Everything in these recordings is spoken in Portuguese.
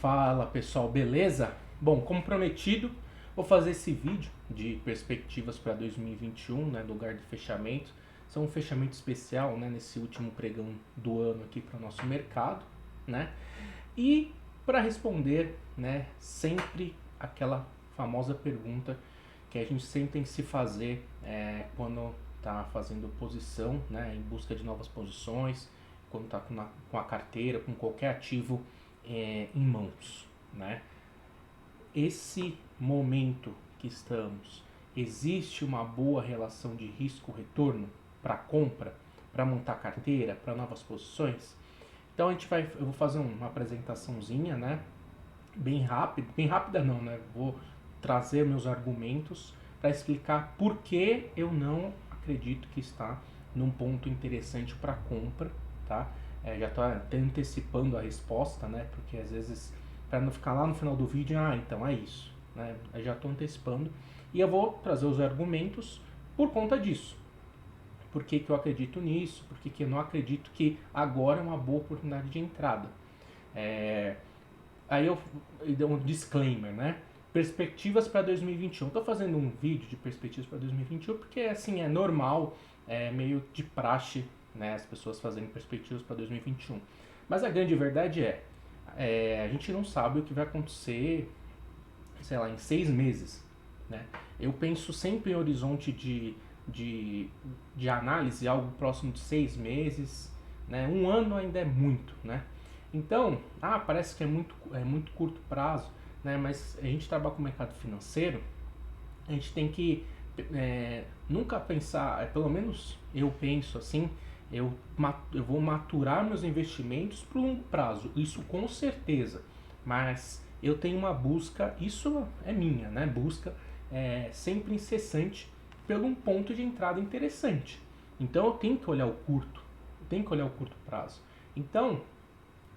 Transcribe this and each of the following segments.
Fala pessoal, beleza? Bom, como prometido, vou fazer esse vídeo de perspectivas para 2021, né, do lugar de fechamento. Isso é um fechamento especial, né, nesse último pregão do ano aqui para o nosso mercado, né? E para responder, né, sempre aquela famosa pergunta que a gente sempre tem que se fazer quando está fazendo posição, né, em busca de novas posições, quando está com a carteira, com qualquer ativo em mãos, né? Esse momento que estamos, existe uma boa relação de risco-retorno para compra, para montar carteira, para novas posições? Então eu vou fazer uma apresentaçãozinha, né? Bem rápida não, né? Vou trazer meus argumentos para explicar por que eu não acredito que está num ponto interessante para compra, tá? Já estou até antecipando a resposta, né? Porque às vezes, para não ficar lá no final do vídeo, então é isso, né? Eu já estou antecipando e eu vou trazer os argumentos por conta disso. Por que eu acredito nisso? Por que eu não acredito que agora é uma boa oportunidade de entrada? Aí eu dou um disclaimer, né? Perspectivas para 2021. Estou fazendo um vídeo de perspectivas para 2021 porque assim é normal, é meio de praxe, né, as pessoas fazerem perspectivas para 2021. Mas a grande verdade a gente não sabe o que vai acontecer, sei lá, em 6 meses, né? Eu penso sempre em horizonte de análise, algo próximo de 6 meses, né? Um ano ainda é muito, né? Então, parece que é muito curto prazo, né? Mas a gente trabalha com o mercado financeiro, a gente tem que nunca pensar, pelo menos eu penso assim, eu vou maturar meus investimentos para o longo prazo, isso com certeza, mas eu tenho uma busca, isso é minha, né? Busca sempre incessante pelo um ponto de entrada interessante. Então eu tenho que olhar o curto prazo. Então,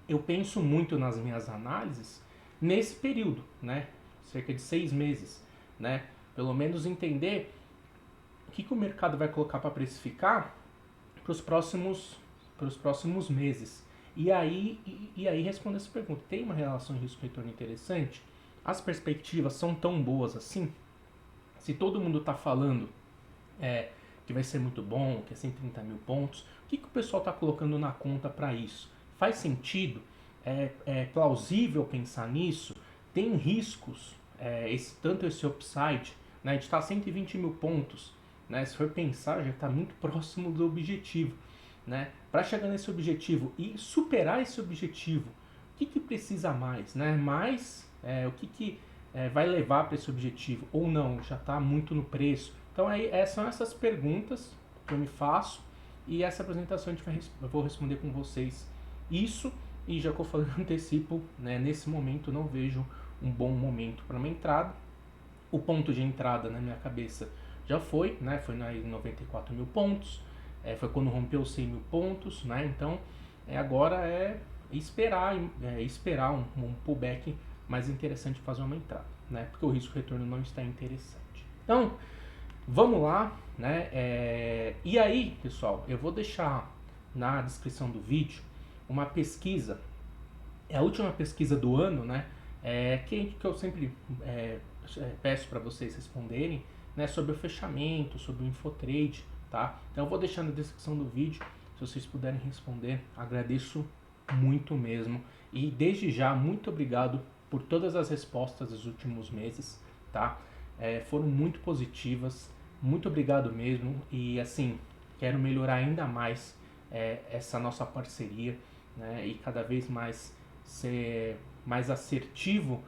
eu penso muito nas minhas análises nesse período, né? Cerca de 6 meses, né? Pelo menos entender o que o mercado vai colocar para precificar para os próximos meses. E aí responder essa pergunta: tem uma relação de risco-retorno interessante? As perspectivas são tão boas assim? Se todo mundo está falando que vai ser muito bom, que é 130 mil pontos, o que o pessoal está colocando na conta para isso? Faz sentido? É plausível pensar nisso? Tem riscos? Tanto esse upside, né? A gente está a 120 mil pontos, né? Se for pensar, já está muito próximo do objetivo, né? Para chegar nesse objetivo e superar esse objetivo, o que precisa mais, né? O que vai levar para esse objetivo? Ou não, já está muito no preço. Então são essas perguntas que eu me faço e essa apresentação eu vou responder com vocês isso. E já que eu falei, antecipo, né, nesse momento não vejo um bom momento para uma entrada. O ponto de entrada na minha cabeça já foi, né, foi em 94 mil pontos, foi quando rompeu os 100 mil pontos, né, então agora esperar um pullback mais interessante, fazer uma entrada, né, porque o risco-retorno não está interessante. Então, vamos lá, né, e aí, pessoal, eu vou deixar na descrição do vídeo uma pesquisa, é a última pesquisa do ano, né? Que eu sempre peço para vocês responderem, né? Sobre o fechamento, sobre o Infotrade, tá? Então eu vou deixar na descrição do vídeo, se vocês puderem responder, agradeço muito mesmo. E desde já, muito obrigado por todas as respostas dos últimos meses, tá? Foram muito positivas, muito obrigado mesmo. E assim, quero melhorar ainda mais essa nossa parceria, né, e cada vez mais ser mais assertivo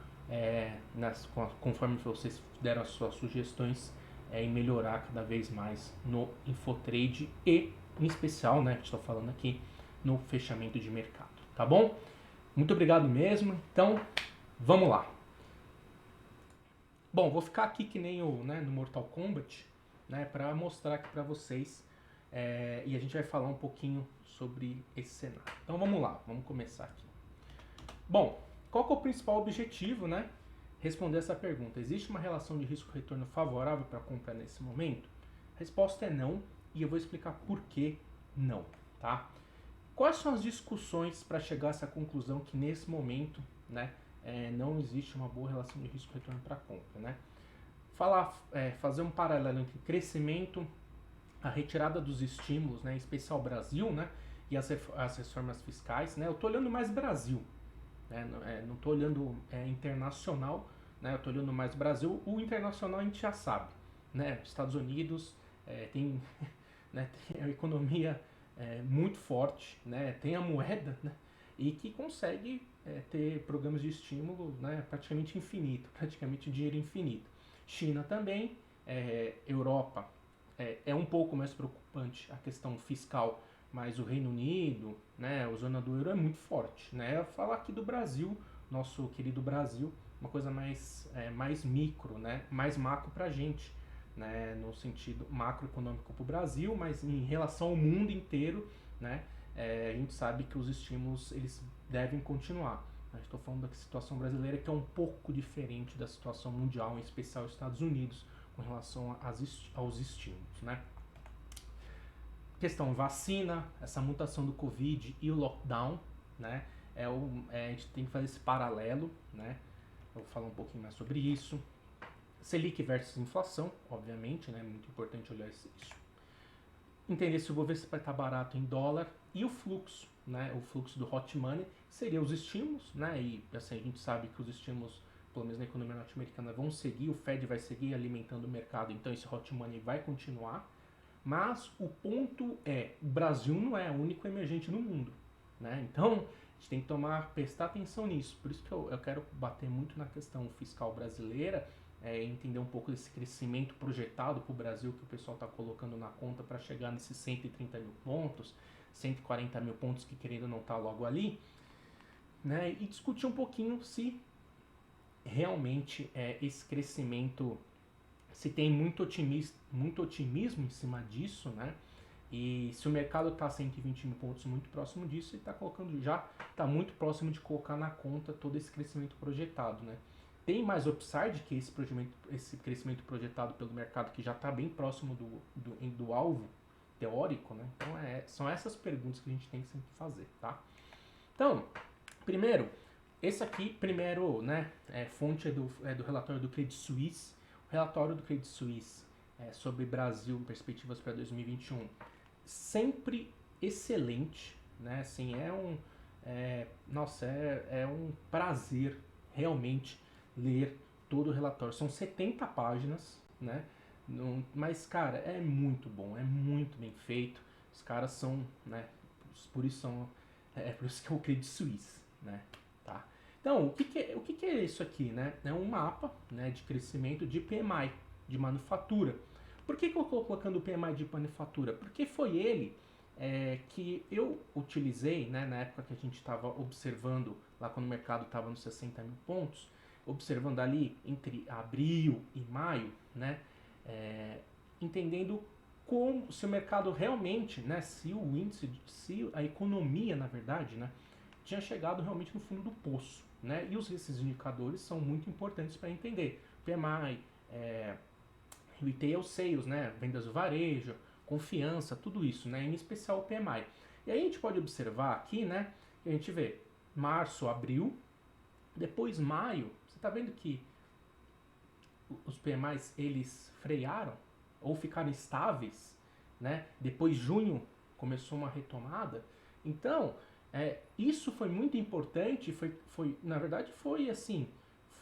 conforme vocês deram as suas sugestões e melhorar cada vez mais no Infotrade e, em especial, né, estou falando aqui, no fechamento de mercado, tá bom? Muito obrigado mesmo, então vamos lá. Bom, vou ficar aqui que nem no Mortal Kombat, né, para mostrar aqui para vocês e a gente vai falar um pouquinho sobre esse cenário. Então vamos lá, vamos começar aqui. Bom, qual que é o principal objetivo, né? Responder essa pergunta. Existe uma relação de risco-retorno favorável para comprar nesse momento? A resposta é não, e eu vou explicar por que não, tá? Quais são as discussões para chegar a essa conclusão que nesse momento, né, não existe uma boa relação de risco-retorno para a compra, né? Fazer um paralelo entre crescimento, a retirada dos estímulos, né, em especial Brasil, né, e as reformas fiscais, né? Eu estou olhando mais Brasil, né? Não estou olhando internacional, né? Eu estou olhando mais Brasil. O internacional a gente já sabe, né? Estados Unidos tem, né, tem a economia muito forte, né? Tem a moeda, né? E que consegue ter programas de estímulo, né, praticamente infinito, praticamente dinheiro infinito. China também, Europa é um pouco mais preocupante a questão fiscal, mas o Reino Unido, né, a zona do euro é muito forte, né? Eu falar aqui do Brasil, nosso querido Brasil, uma coisa mais micro, né, mais macro para a gente, né, no sentido macroeconômico para o Brasil, mas em relação ao mundo inteiro, né, a gente sabe que os estímulos eles devem continuar. Estou falando da situação brasileira que é um pouco diferente da situação mundial, em especial os Estados Unidos, com relação aos estímulos, né? Questão vacina, essa mutação do Covid e o lockdown, né? A gente tem que fazer esse paralelo, né? Eu vou falar um pouquinho mais sobre isso. Selic versus inflação, obviamente, né? Muito importante olhar isso. Entender se o Bovespa vai estar barato em dólar e o fluxo, né? O fluxo do hot money seria os estímulos, né? E assim, a gente sabe que os estímulos, pelo menos na economia norte-americana, vão seguir, o Fed vai seguir alimentando o mercado, então esse hot money vai continuar. Mas o ponto o Brasil não é o único emergente no mundo, né? Então a gente tem que prestar atenção nisso. Por isso que eu quero bater muito na questão fiscal brasileira, entender um pouco desse crescimento projetado para o Brasil que o pessoal está colocando na conta para chegar nesses 130 mil pontos, 140 mil pontos que querendo não tá logo ali, né? E discutir um pouquinho se realmente esse crescimento, se tem muito otimismo em cima disso, né? E se o mercado está a 120 mil pontos muito próximo disso, ele está colocando está muito próximo de colocar na conta todo esse crescimento projetado, né? Tem mais upside que esse crescimento projetado pelo mercado que já está bem próximo do alvo teórico, né? Então são essas perguntas que a gente tem que sempre fazer, tá? Então, esse aqui, né, fonte do relatório do Credit Suisse. O relatório do Credit Suisse sobre Brasil, perspectivas para 2021, sempre excelente, né? Assim, é um prazer realmente ler todo o relatório. São 70 páginas, né? Mas, cara, é muito bom, é muito bem feito. Os caras são, né? Por isso que é o Credit Suisse, né? Tá? Então, o que é isso aqui, né? É um mapa, né, de crescimento de PMI, de manufatura. Por que eu estou colocando o PMI de manufatura? Porque foi ele que eu utilizei, né, na época que a gente estava observando, lá quando o mercado estava nos 60 mil pontos, observando ali entre abril e maio, né, entendendo se o mercado realmente, né, se o índice, se a economia, na verdade, né, tinha chegado realmente no fundo do poço, né, e esses indicadores são muito importantes para entender. PMI, retail sales, né, vendas do varejo, confiança, tudo isso, né, em especial o PMI. E aí a gente pode observar aqui, né, que a gente vê março, abril, depois maio, você está vendo que os PMIs eles frearam ou ficaram estáveis, né? Depois junho começou uma retomada. Então, isso foi muito importante, na verdade foi assim,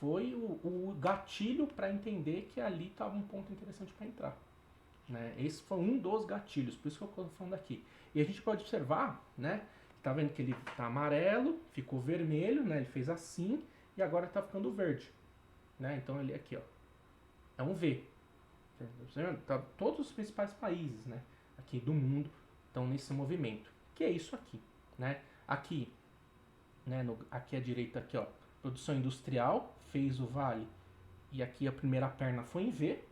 foi o gatilho para entender que ali estava um ponto interessante para entrar. Né? Esse foi um dos gatilhos, por isso que eu estou falando aqui. E a gente pode observar, né? Tá vendo que ele tá amarelo, ficou vermelho, né? Ele fez assim e agora está ficando verde, né? Então ele aqui, ó, é um V. Tá, todos os principais países, né, aqui do mundo estão nesse movimento. Que é isso aqui, né? Aqui, né, aqui à direita aqui, ó, produção industrial fez o vale e aqui a primeira perna foi em V.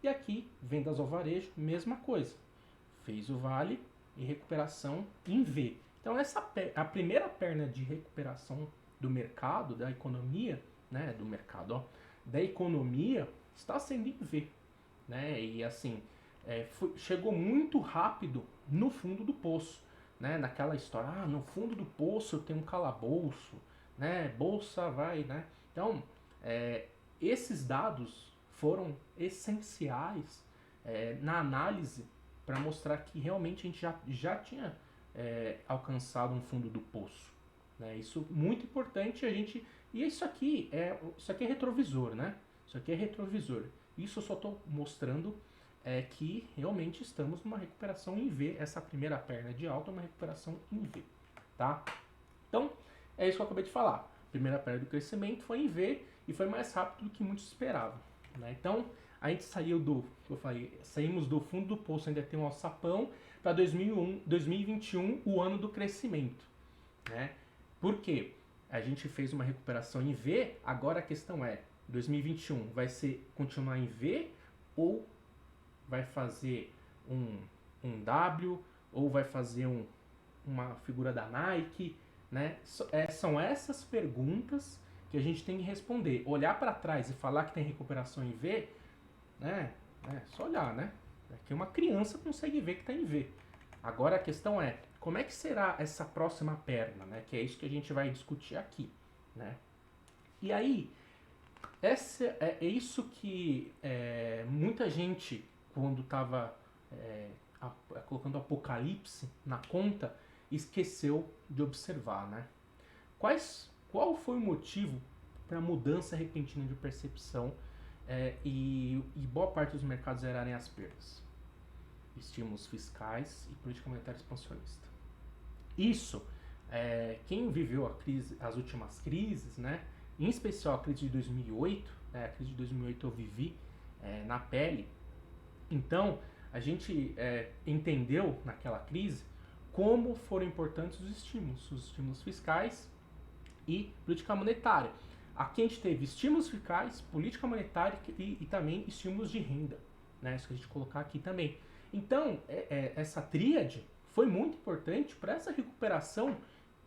E aqui, vendas ao varejo, mesma coisa. Fez o vale e recuperação em V. Então a primeira perna de recuperação do mercado, da economia, né, do mercado, ó, da economia está sendo em V, né? E assim, chegou muito rápido no fundo do poço, né? Naquela história, no fundo do poço eu tenho um calabouço, né? Bolsa vai, né? Então, esses dados foram essenciais na análise para mostrar que realmente a gente já tinha alcançado um fundo do poço. Né? Isso muito importante a gente. E isso aqui é retrovisor, né? Isso aqui é retrovisor. Isso eu só estou mostrando que realmente estamos numa recuperação em V. Essa primeira perna de alta é uma recuperação em V. Tá? Então, é isso que eu acabei de falar. A primeira perna do crescimento foi em V e foi mais rápido do que muitos esperavam. Né? Então, a gente saímos do fundo do poço, ainda tem um alçapão, para 2021, o ano do crescimento. Né? Por quê? A gente fez uma recuperação em V, agora a questão é, 2021 vai continuar em V ou vai fazer um W ou vai fazer uma figura da Nike, né? São essas perguntas que a gente tem que responder. Olhar para trás e falar que tem recuperação em V, né? É só olhar, né? É que uma criança consegue ver que está em V. Agora a questão é, como é que será essa próxima perna, né? Que é isso que a gente vai discutir aqui, né? E aí, é isso que muita gente, quando estava colocando Apocalipse na conta, esqueceu de observar, né? Qual foi o motivo para a mudança repentina de percepção e boa parte dos mercados zerarem as perdas? Estímulos fiscais e política monetária expansionista. Isso, quem viveu as últimas crises, né? Em especial a crise de 2008, a crise de 2008 eu vivi na pele. Então, a gente entendeu naquela crise como foram importantes os estímulos fiscais e política monetária. Aqui a gente teve estímulos fiscais, política monetária e também estímulos de renda, né? Isso que a gente colocar aqui também. Então, essa tríade foi muito importante para essa recuperação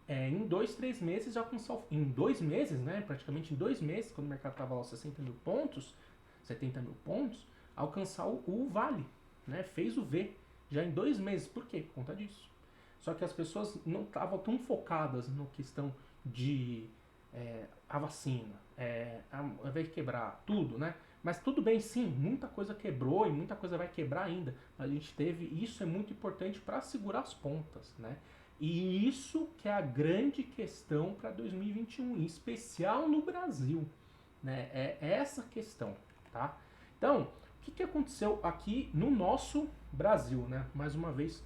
em 2, 3 meses alcançar em 2 meses, né? Praticamente em 2 meses, quando o mercado estava aos 60 mil pontos, 70 mil pontos, alcançar o vale, né? Fez o V já em 2 meses. Por quê? Por conta disso. Só que as pessoas não estavam tão focadas na questão de a vacina, vai quebrar tudo, né? Mas tudo bem, sim, muita coisa quebrou e muita coisa vai quebrar ainda. A gente teve, isso é muito importante para segurar as pontas, né? E isso que é a grande questão para 2021, em especial no Brasil, né? É essa questão, tá? Então, o que aconteceu aqui no nosso Brasil, né? Mais uma vez,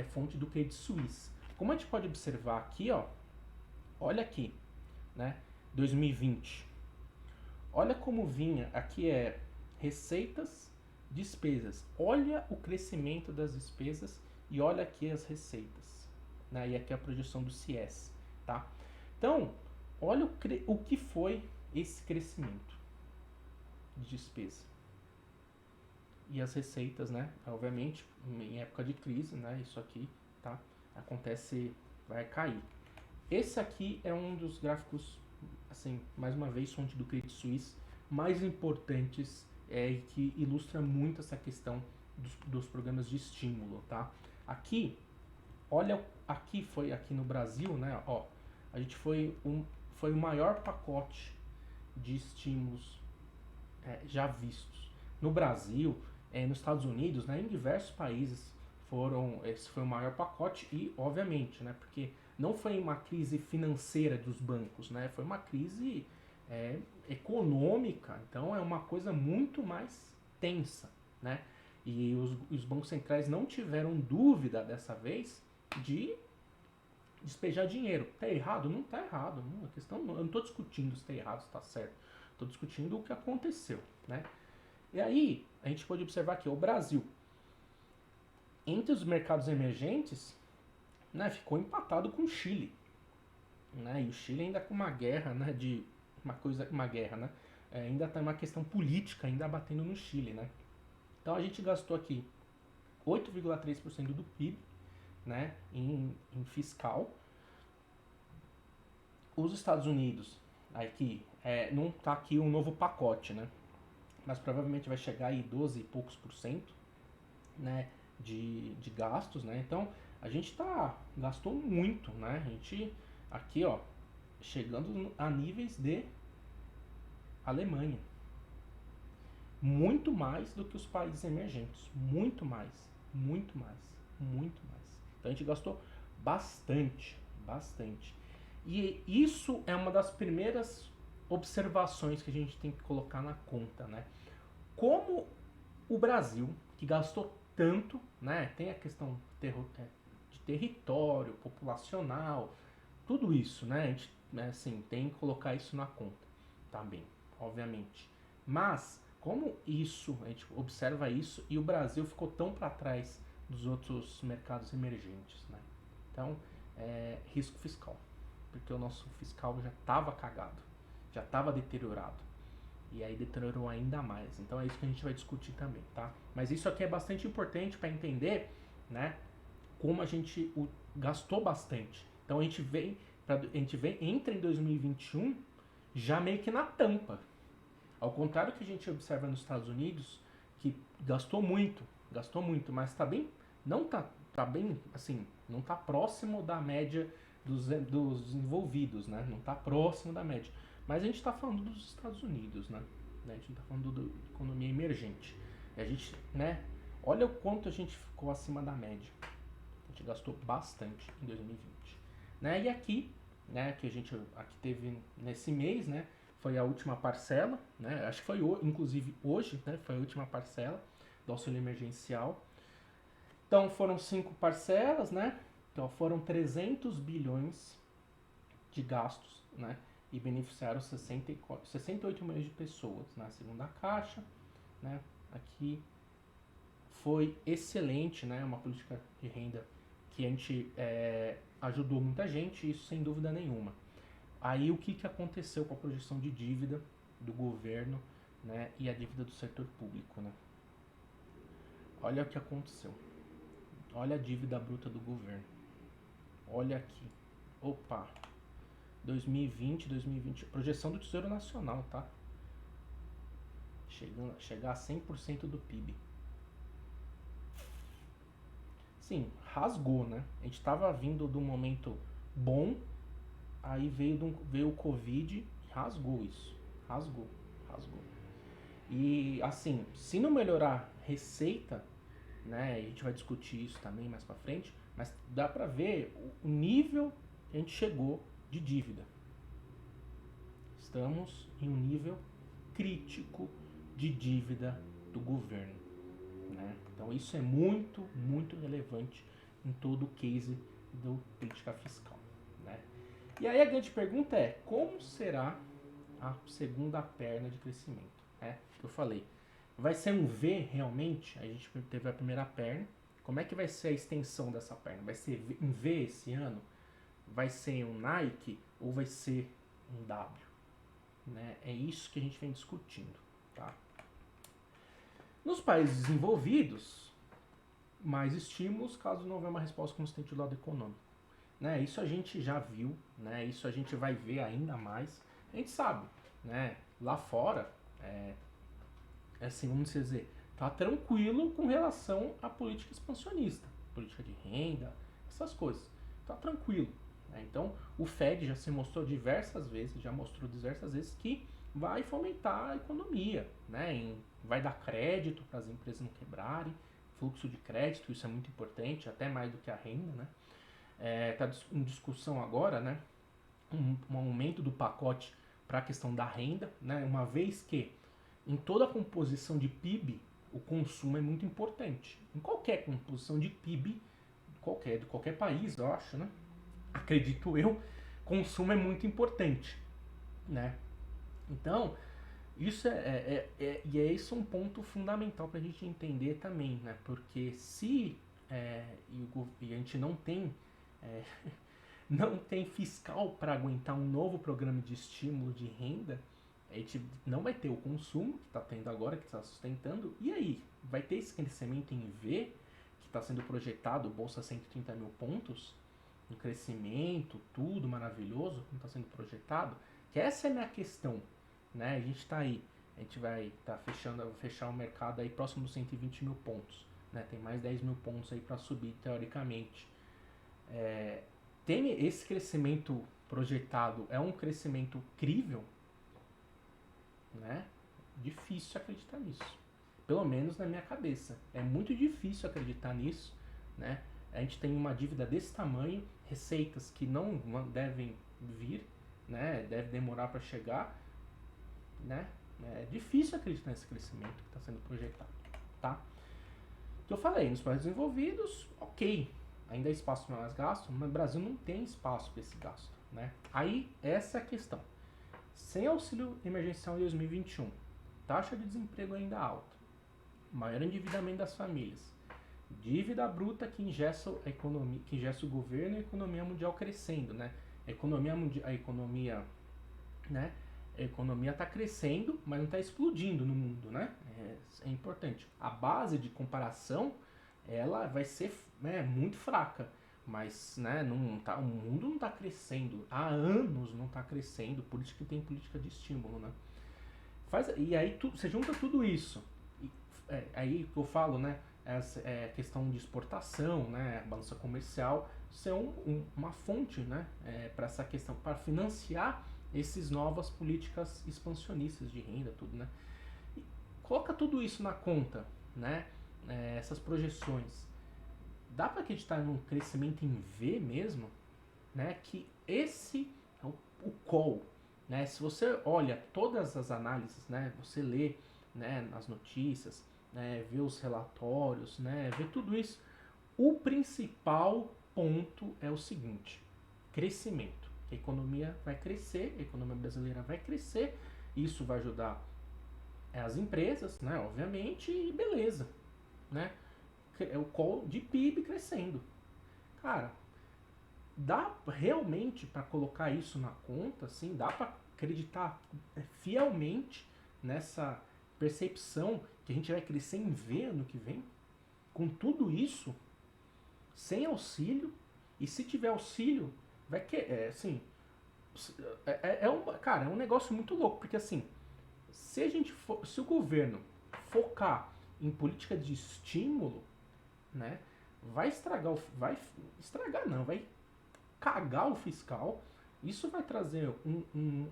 fonte do Credit Suisse. Como a gente pode observar aqui, ó, olha aqui, né? 2020. Olha como vinha, aqui receitas, despesas. Olha o crescimento das despesas e olha aqui as receitas, né? E aqui a projeção do CS, tá? Então, olha o que foi esse crescimento de despesa. E as receitas, né? Obviamente, em época de crise, né? Isso aqui, tá? Acontece, vai cair. Esse aqui é um dos gráficos, assim, mais uma vez, fonte do Credit Suisse, mais importantes e que ilustra muito essa questão dos programas de estímulo, tá? Aqui, olha, aqui no Brasil, né? Ó, a gente foi o maior pacote de estímulos já vistos. No Brasil, nos Estados Unidos, né, em diversos países esse foi o maior pacote e, obviamente, né, porque não foi uma crise financeira dos bancos, né, foi uma crise econômica, então é uma coisa muito mais tensa, né, e os bancos centrais não tiveram dúvida dessa vez de despejar dinheiro. Tá errado? Não tá errado. Não, a questão, eu não estou discutindo se está errado, se está certo. Estou discutindo o que aconteceu, né? E aí, a gente pode observar que o Brasil, entre os mercados emergentes, né, ficou empatado com o Chile. Né, e o Chile ainda com uma guerra, né, uma guerra, né? Ainda está uma questão política ainda batendo no Chile, né? Então a gente gastou aqui 8,3% do PIB, né, em fiscal. Os Estados Unidos, aqui, não está aqui um novo pacote, né? Mas provavelmente vai chegar aí 12 e poucos por cento, né, de gastos, né? Então, a gente gastou muito, né? A gente, aqui, ó, chegando a níveis de Alemanha. Muito mais do que os países emergentes. Muito mais. Muito mais. Muito mais. Então a gente gastou bastante. Bastante. E isso é uma das primeiras observações que a gente tem que colocar na conta, né? Como o Brasil, que gastou tanto, né? Tem a questão de território, populacional, tudo isso, né? A gente, assim, tem que colocar isso na conta também, obviamente. Mas, como isso, a gente observa isso e o Brasil ficou tão para trás dos outros mercados emergentes, né? Então, risco fiscal. Porque o nosso fiscal já estava cagado, já estava deteriorado. E aí deteriorou ainda mais. Então é isso que a gente vai discutir também, tá? Mas isso aqui é bastante importante para entender, né? Como a gente gastou bastante. Então a gente entra em 2021 já meio que na tampa. Ao contrário que a gente observa nos Estados Unidos, que gastou muito, mas está bem, não tá bem, assim, não tá próximo da média dos desenvolvidos, né? Não tá próximo da média. Mas a gente está falando dos Estados Unidos, né? A gente não está falando da economia emergente. E a gente, né? Olha o quanto a gente ficou acima da média. A gente gastou bastante em 2020, né? E aqui, né? Que a gente aqui teve nesse mês, né? Foi a última parcela, né? Acho que foi inclusive hoje, né? Foi a última parcela do auxílio emergencial. Então foram 5 parcelas, né? Então foram 300 bilhões de gastos, né? E beneficiaram 68 milhões de pessoas na segunda caixa, né? Aqui foi excelente, né? Uma política de renda que a gente ajudou muita gente, isso sem dúvida nenhuma. Aí o que aconteceu com a projeção de dívida do governo, né? E a dívida do setor público, né? Olha o que aconteceu. Olha a dívida bruta do governo. Olha aqui. Opa! 2020, projeção do Tesouro Nacional, tá? Chegar a 100% do PIB. Sim, rasgou, né? A gente tava vindo de um momento bom, aí veio o Covid e rasgou isso. Rasgou. E assim, se não melhorar receita, né? A gente vai discutir isso também mais pra frente, mas dá pra ver o nível que a gente chegou de dívida. Estamos em um nível crítico de dívida do governo, né? Então isso é muito, muito relevante em todo o case do política fiscal, né? E aí a grande pergunta é, como será a segunda perna de crescimento? Que eu falei, vai ser um V realmente? A gente teve a primeira perna, como é que vai ser a extensão dessa perna? Vai ser um V esse ano? Vai ser um Nike ou vai ser um W? Né? É isso que a gente vem discutindo, tá? Nos países desenvolvidos, mais estímulos caso não houver uma resposta consistente do lado econômico. Né? Isso a gente já viu, né? Isso a gente vai ver ainda mais. A gente sabe, né? Lá fora, assim, vamos dizer, tá tranquilo com relação à política expansionista, política de renda, essas coisas. Tá tranquilo. Né? Então, o Fed já mostrou diversas vezes que vai fomentar a economia, né? Vai dar crédito para as empresas não quebrarem, fluxo de crédito, isso é muito importante, até mais do que a renda, né? Tá em discussão agora, né? Um aumento do pacote para a questão da renda, né? Uma vez que em toda a composição de PIB o consumo é muito importante. Em qualquer composição de PIB, de qualquer país, eu acho, né? Acredito eu, consumo é muito importante, né? Então, isso isso é um ponto fundamental para a gente entender também, né? Porque se a gente não tem não tem fiscal para aguentar um novo programa de estímulo de renda, a gente não vai ter o consumo que está tendo agora, que está sustentando, e aí? Vai ter esse crescimento em V, que está sendo projetado, Bolsa 130 mil pontos, um crescimento, tudo maravilhoso, como está sendo projetado, que essa é a minha questão, né? A gente está aí, a gente vai fechar o mercado aí próximo dos 120 mil pontos, né? Tem mais 10 mil pontos aí para subir, teoricamente. Tem esse crescimento projetado é um crescimento crível, né? Difícil acreditar nisso. Pelo menos na minha cabeça. É muito difícil acreditar nisso, né? A gente tem uma dívida desse tamanho, receitas que não devem vir, né? Deve demorar para chegar, né? É difícil acreditar nesse crescimento que está sendo projetado, tá? O que eu falei, nos países desenvolvidos, ok, ainda há espaço para mais gasto, mas o Brasil não tem espaço para esse gasto, né? Aí, essa é a questão. Sem auxílio emergencial em 2021, taxa de desemprego ainda alta, maior endividamento das famílias, dívida bruta que ingessa a economia, que ingessa o governo e a economia mundial crescendo, né? A economia, né? A economia está crescendo, mas não está explodindo no mundo, né? É importante. A base de comparação, ela vai ser, né, muito fraca, mas, né, não tá, o mundo não está crescendo, há anos não está crescendo, por isso que tem política de estímulo, né? E aí você junta tudo isso, aí eu falo, né, essa questão de exportação, né, balança comercial, isso é uma fonte, né, para essa questão, para financiar essas novas políticas expansionistas de renda, tudo, né? E coloca tudo isso na conta, né? Essas projeções. Dá para acreditar num crescimento em V mesmo, né? Que esse é o call, né? Se você olha todas as análises, né? Você lê, né, as notícias, né, vê os relatórios, né, vê tudo isso. O principal ponto é o seguinte: crescimento. A economia vai crescer, a economia brasileira vai crescer, isso vai ajudar as empresas, né, obviamente, e beleza, né? É o call de PIB crescendo. Cara, dá realmente para colocar isso na conta, assim, dá para acreditar fielmente nessa percepção que a gente vai crescer em V ano que vem? Com tudo isso, sem auxílio, e se tiver auxílio, vai que assim, cara, é um negócio muito louco, porque assim, se o governo focar em política de estímulo, né, vai cagar o fiscal. Isso vai trazer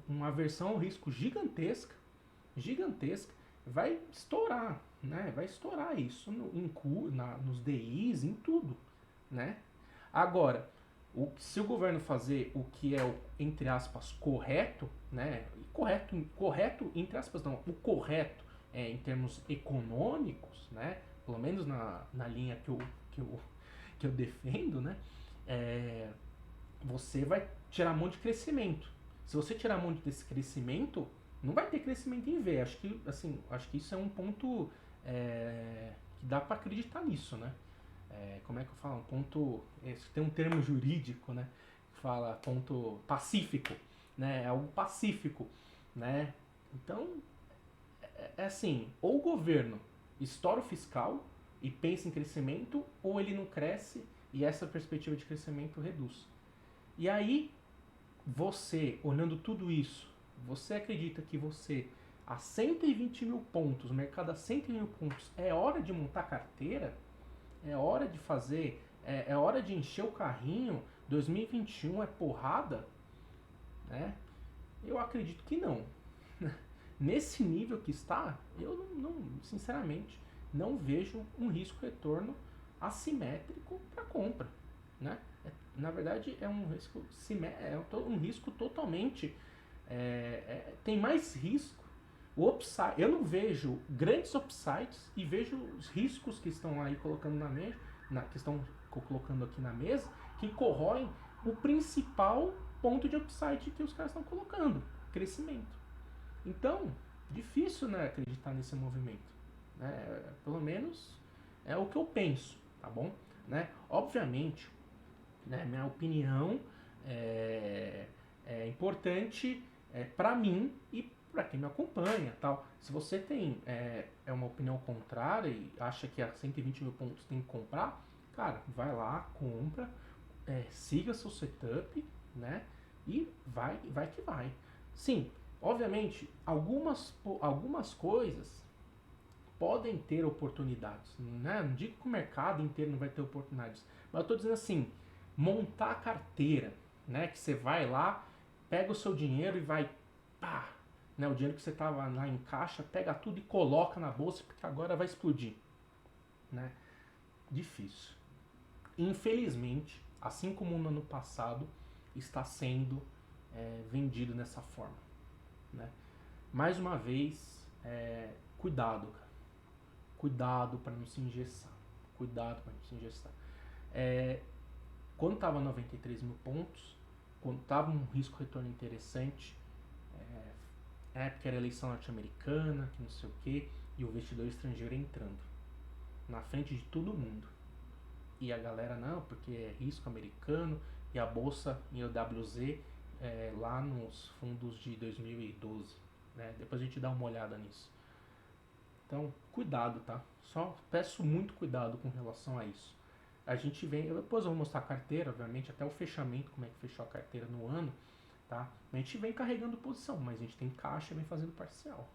uma aversão ao risco gigantesca, gigantesca, vai estourar, né? Vai estourar isso nos DIs, em tudo, né? Agora, se o governo fazer o que é o, entre aspas, correto, né? Correto, entre aspas, não, o correto em termos econômicos, né? Pelo menos na linha que eu defendo, né? Você vai tirar mão de crescimento. Se você tirar mão desse crescimento, não vai ter crescimento em V. Acho que isso é um ponto que dá para acreditar nisso, né? Como é que eu falo? Um ponto, tem um termo jurídico, né? Que fala ponto pacífico, né? É algo pacífico, né? Então, assim, ou o governo estoura o fiscal e pensa em crescimento, ou ele não cresce e essa perspectiva de crescimento reduz. E aí, você, olhando tudo isso, você acredita que você, a 120 mil pontos, o mercado a 100 mil pontos, é hora de montar carteira? É hora de fazer? É hora de encher o carrinho? 2021 é porrada? Né? Eu acredito que não. Nesse nível que está, eu sinceramente, não vejo um risco-retorno assimétrico para compra, né? Na verdade, é um risco totalmente... tem mais risco. O upside, eu não vejo grandes upsides e vejo os riscos que estão aí colocando que estão colocando aqui na mesa, que corroem o principal ponto de upside que os caras estão colocando, crescimento. Então, difícil, né, acreditar nesse movimento, né? Pelo menos é o que eu penso, tá bom? Né? Obviamente, né, minha opinião é importante para mim e para quem me acompanha, tal. Se você tem uma opinião contrária e acha que a 120 mil pontos tem que comprar, cara, vai lá, compra, siga seu setup, né? E vai que vai. Sim, obviamente, algumas coisas podem ter oportunidades, né? Não digo que o mercado inteiro não vai ter oportunidades, mas eu estou dizendo assim, montar a carteira, né? Que você vai lá pega o seu dinheiro e vai, pá, né, o dinheiro que você estava lá em caixa, pega tudo e coloca na bolsa, porque agora vai explodir, né? Difícil. Infelizmente, assim como no ano passado, está sendo vendido dessa forma, né? Mais uma vez, cuidado, cara. Cuidado para não se engessar. Cuidado para não se engessar. Quando estava 93 mil pontos, quando estava um risco-retorno interessante, época era eleição norte-americana, que não sei o que, e o investidor estrangeiro entrando na frente de todo mundo. E a galera, não, porque é risco americano, e a bolsa em EWZ lá nos fundos de 2012. Né? Depois a gente dá uma olhada nisso. Então, cuidado, tá? Só peço muito cuidado com relação a isso. A gente vem, depois eu vou mostrar a carteira, obviamente, até o fechamento, como é que fechou a carteira no ano, tá? A gente vem carregando posição, mas a gente tem caixa e vem fazendo parcial.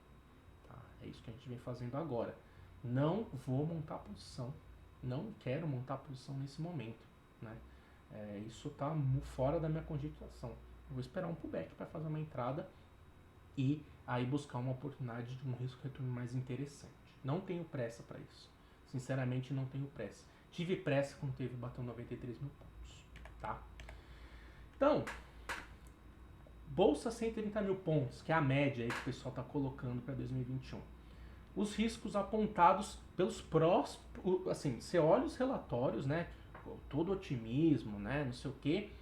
Tá? É isso que a gente vem fazendo agora. Não vou montar posição, não quero montar posição nesse momento, né? Isso tá fora da minha conjecturação. Eu vou esperar um pullback para fazer uma entrada e aí buscar uma oportunidade de um risco retorno mais interessante. Não tenho pressa para isso. Sinceramente, não tenho pressa. Tive pressa quando bateu 93 mil pontos, tá? Então, bolsa 130 mil pontos, que é a média aí que o pessoal está colocando para 2021. Os riscos apontados pelos próximos, assim, você olha os relatórios, né? Todo otimismo, né? Não sei o quê.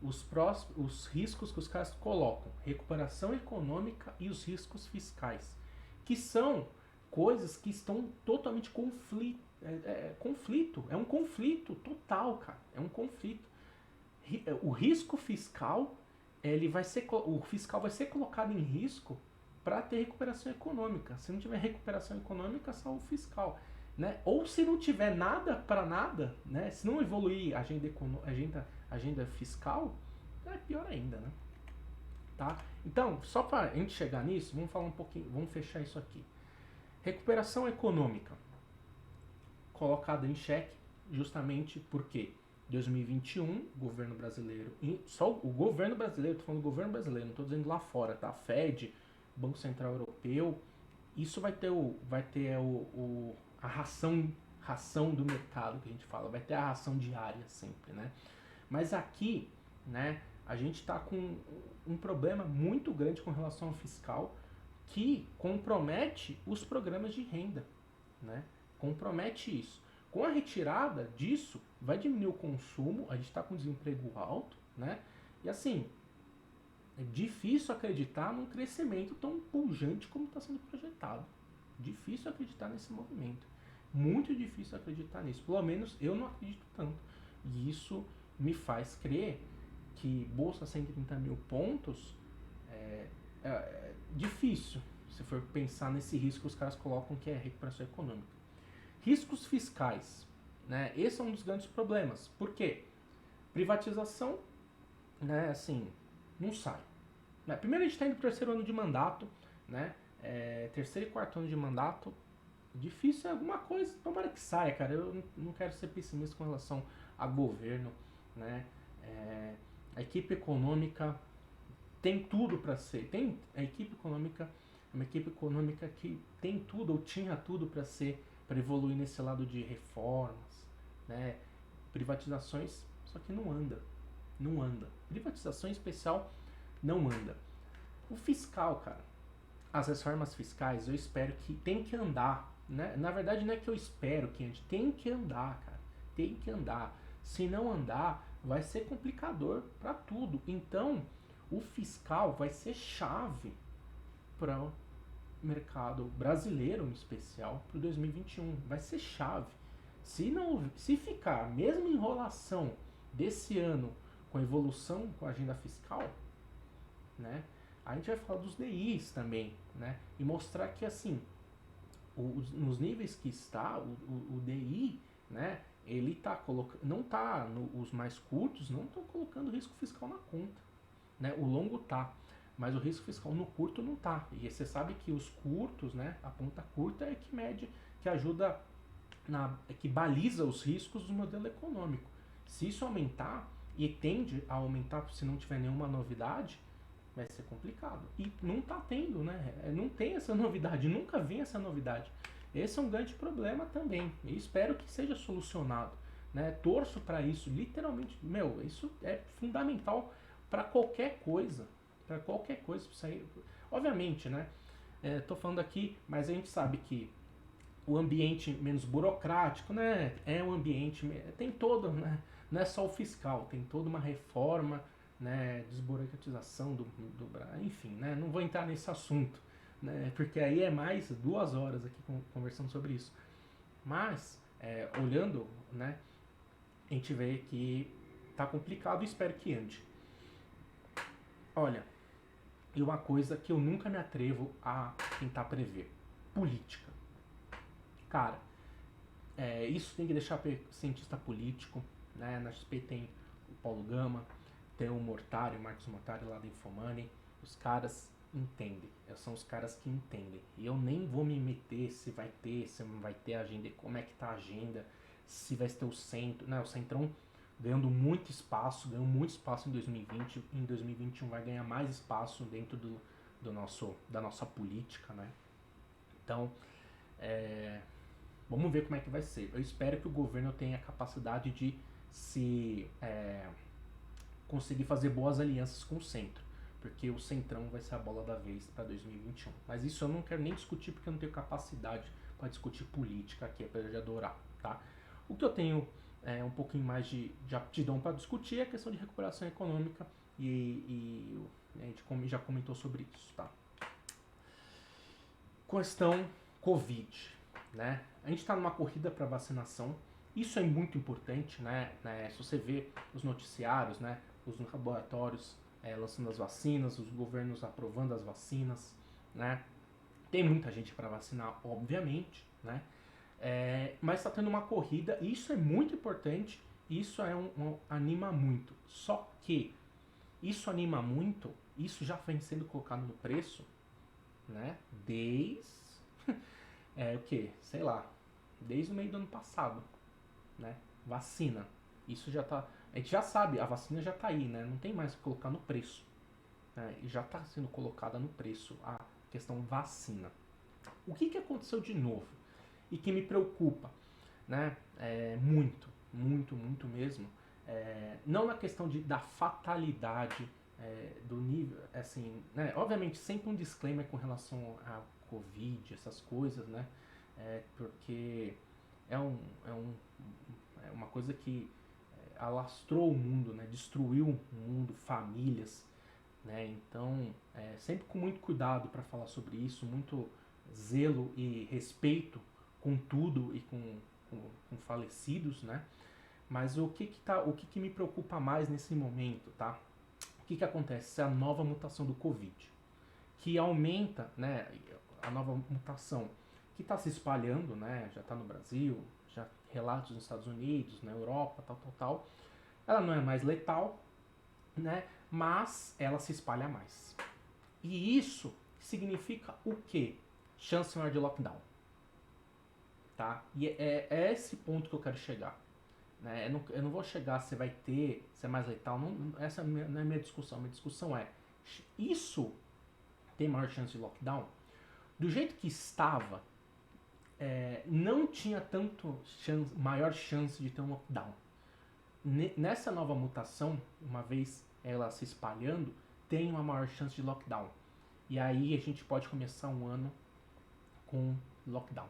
Os riscos que os caras colocam, recuperação econômica e os riscos fiscais, que são coisas que estão totalmente conflito, é um conflito total, cara, é um conflito. O risco fiscal, o fiscal vai ser colocado em risco para ter recuperação econômica. Se não tiver recuperação econômica, só o fiscal. Né? Ou se não tiver nada para nada, né? Se não evoluir a agenda fiscal, é pior ainda, né? Tá? Então, só para a gente chegar nisso, vamos falar um pouquinho, vamos fechar isso aqui. Recuperação econômica colocada em xeque justamente porque 2021, governo brasileiro, só o governo brasileiro, estou falando do governo brasileiro, não estou dizendo lá fora, tá? Fed, Banco Central Europeu, isso vai ter a ração do mercado que a gente fala, vai ter a ração diária sempre, né? Mas aqui, né, a gente está com um problema muito grande com relação ao fiscal que compromete os programas de renda, né? Compromete isso. Com a retirada disso, vai diminuir o consumo, a gente está com desemprego alto, né? E assim, é difícil acreditar num crescimento tão pujante como está sendo projetado. Difícil acreditar nesse movimento. Muito difícil acreditar nisso. Pelo menos eu não acredito tanto. E isso me faz crer que bolsa 130 mil pontos é difícil, se for pensar nesse risco que os caras colocam, que é recuperação econômica. Riscos fiscais, né? Esse é um dos grandes problemas. Por quê? Privatização, né, assim, não sai. Né? Primeiro a gente está indo para o terceiro ano de mandato, né? Terceiro e quarto ano de mandato, difícil é alguma coisa, tomara que saia, cara. Eu não quero ser pessimista com relação a governo, né? A equipe econômica tem tudo para ser. A equipe econômica é uma equipe econômica que tem tudo, ou tinha tudo para evoluir nesse lado de reformas, né? Privatizações, só que não anda. Não anda. Privatização em especial não anda. O fiscal, cara, as reformas fiscais, eu espero que tem que andar, né? Na verdade, não é que eu espero que ande, tem que andar, cara. Tem que andar. Se não andar, vai ser complicador para tudo. Então, o fiscal vai ser chave para o mercado brasileiro, em especial, para o 2021. Vai ser chave. Se ficar a mesma enrolação desse ano com a evolução com a agenda fiscal, né? A gente vai falar dos DIs também, né? E mostrar que, assim, nos níveis que está, o DI, né? Ele tá colocando, não tá, os mais curtos não estão colocando risco fiscal na conta, né? O longo tá, mas o risco fiscal no curto não tá. E você sabe que os curtos, né? A ponta curta é que mede, que ajuda, que baliza os riscos do modelo econômico. Se isso aumentar, e tende a aumentar se não tiver nenhuma novidade, vai ser complicado. E não tá tendo, né? Não tem essa novidade, nunca vem essa novidade. Esse é um grande problema também. E espero que seja solucionado. Né? Torço para isso, literalmente. Meu, isso é fundamental para qualquer coisa. Para qualquer coisa. Isso aí, obviamente, né? Tô falando aqui, mas a gente sabe que o ambiente menos burocrático, né? É um ambiente. Tem todo, né? Não é só o fiscal, tem toda uma reforma, né? Desburocratização enfim, né? Não vou entrar nesse assunto, né? Porque aí é mais 2 horas aqui conversando sobre isso. Mas, olhando, né? A gente vê que tá complicado e espero que ande. Olha, e uma coisa que eu nunca me atrevo a tentar prever: política. Cara, isso tem que deixar cientista político, né? Na XP tem o Paulo Gama, tem o Mortari, o Marcos Mortari lá da Infomoney. Os caras entendem, são os caras que entendem. E eu nem vou me meter se vai ter, se não vai ter agenda, como é que tá a agenda, se vai ter o centro. Né? O Centrão ganhando muito espaço, ganhou muito espaço em 2020, em 2021 vai ganhar mais espaço dentro da nossa política, né? Então, vamos ver como é que vai ser. Eu espero que o governo tenha a capacidade de se conseguir fazer boas alianças com o centro, porque o centrão vai ser a bola da vez para 2021. Mas isso eu não quero nem discutir porque eu não tenho capacidade para discutir política aqui, apesar de adorar, tá? O que eu tenho um pouquinho mais de aptidão para discutir é a questão de recuperação econômica e a gente já comentou sobre isso, tá? Questão Covid, né? A gente está numa corrida para vacinação. Isso é muito importante, né? Se você vê os noticiários, né? Os laboratórios lançando as vacinas, os governos aprovando as vacinas, né? Tem muita gente para vacinar, obviamente, né? Mas está tendo uma corrida, e isso é muito importante, isso anima muito. Só que isso anima muito, isso já vem sendo colocado no preço, né? Desde o que? Sei lá, desde o meio do ano passado, né? Vacina. Isso já tá. A gente já sabe, a vacina já tá aí, né? Não tem mais que colocar no preço. Né? Já está sendo colocada no preço a questão vacina. O que aconteceu de novo? E que me preocupa, né? Muito, muito, muito mesmo. Não na questão da fatalidade do nível, assim, né? Obviamente sempre um disclaimer com relação a Covid, essas coisas, né? Porque é uma coisa que alastrou o mundo, né? Destruiu o mundo, famílias, né? Então, sempre com muito cuidado para falar sobre isso, muito zelo e respeito com tudo e com falecidos, né? Mas o que me preocupa mais nesse momento, tá? O que acontece? É a nova mutação do Covid, que aumenta, né? A nova mutação que está se espalhando, né? Já está no Brasil, já relatos nos Estados Unidos, na Europa, tal. Ela não é mais letal, né? Mas ela se espalha mais. E isso significa o quê? Chance maior de lockdown. Tá? E é esse ponto que eu quero chegar. Né? Eu não vou chegar se vai ter, se é mais letal. Essa não é minha discussão. Minha discussão é: isso tem maior chance de lockdown? Do jeito que estava, não tinha maior chance de ter um lockdown. Nessa nova mutação, uma vez ela se espalhando, tem uma maior chance de lockdown. E aí a gente pode começar um ano com lockdown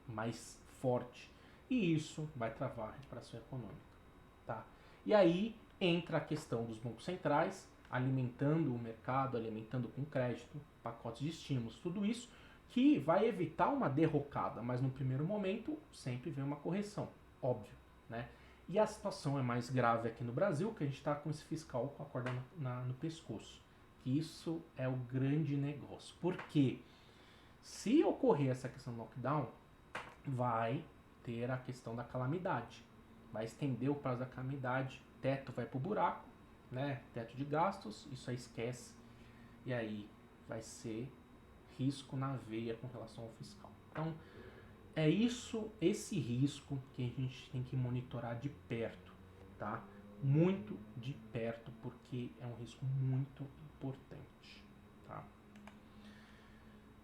mais forte. E isso vai travar a recuperação econômica. Tá? E aí entra a questão dos bancos centrais alimentando o mercado, alimentando com crédito, pacotes de estímulos, tudo isso que vai evitar uma derrocada, mas no primeiro momento sempre vem uma correção, óbvio, né? E a situação é mais grave aqui no Brasil, que a gente está com esse fiscal com a corda no pescoço. Que isso é o grande negócio. Porque se ocorrer essa questão do lockdown, vai ter a questão da calamidade. Vai estender o prazo da calamidade, teto vai pro buraco, né? Teto de gastos, isso aí esquece. E aí vai ser risco na veia com relação ao fiscal. Então, é esse risco que a gente tem que monitorar de perto, tá? Muito de perto, porque é um risco muito importante, tá?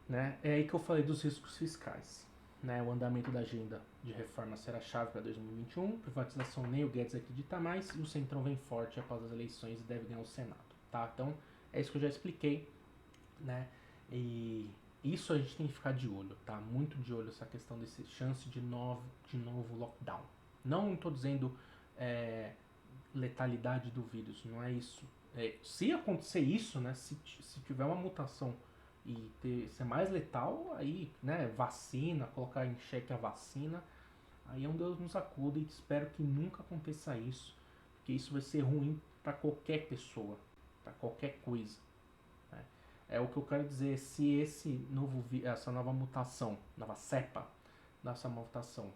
Né? É aí que eu falei dos riscos fiscais. Né? O andamento da agenda de reforma será chave para 2021, privatização nem o Guedes acredita mais e o Centrão vem forte após as eleições e deve ganhar o Senado. Tá? Então, é isso que eu já expliquei. Né? E isso a gente tem que ficar de olho, tá? Muito de olho essa questão desse chance de novo lockdown. Não estou dizendo letalidade do vírus, não é isso. Se acontecer isso, né? Se tiver uma mutação e ser mais letal, aí, né, vacina, colocar em xeque a vacina, aí é um Deus nos acuda e espero que nunca aconteça isso, porque isso vai ser ruim para qualquer pessoa, para qualquer coisa. Né? É o que eu quero dizer, se essa nova mutação, nova cepa, nossa mutação,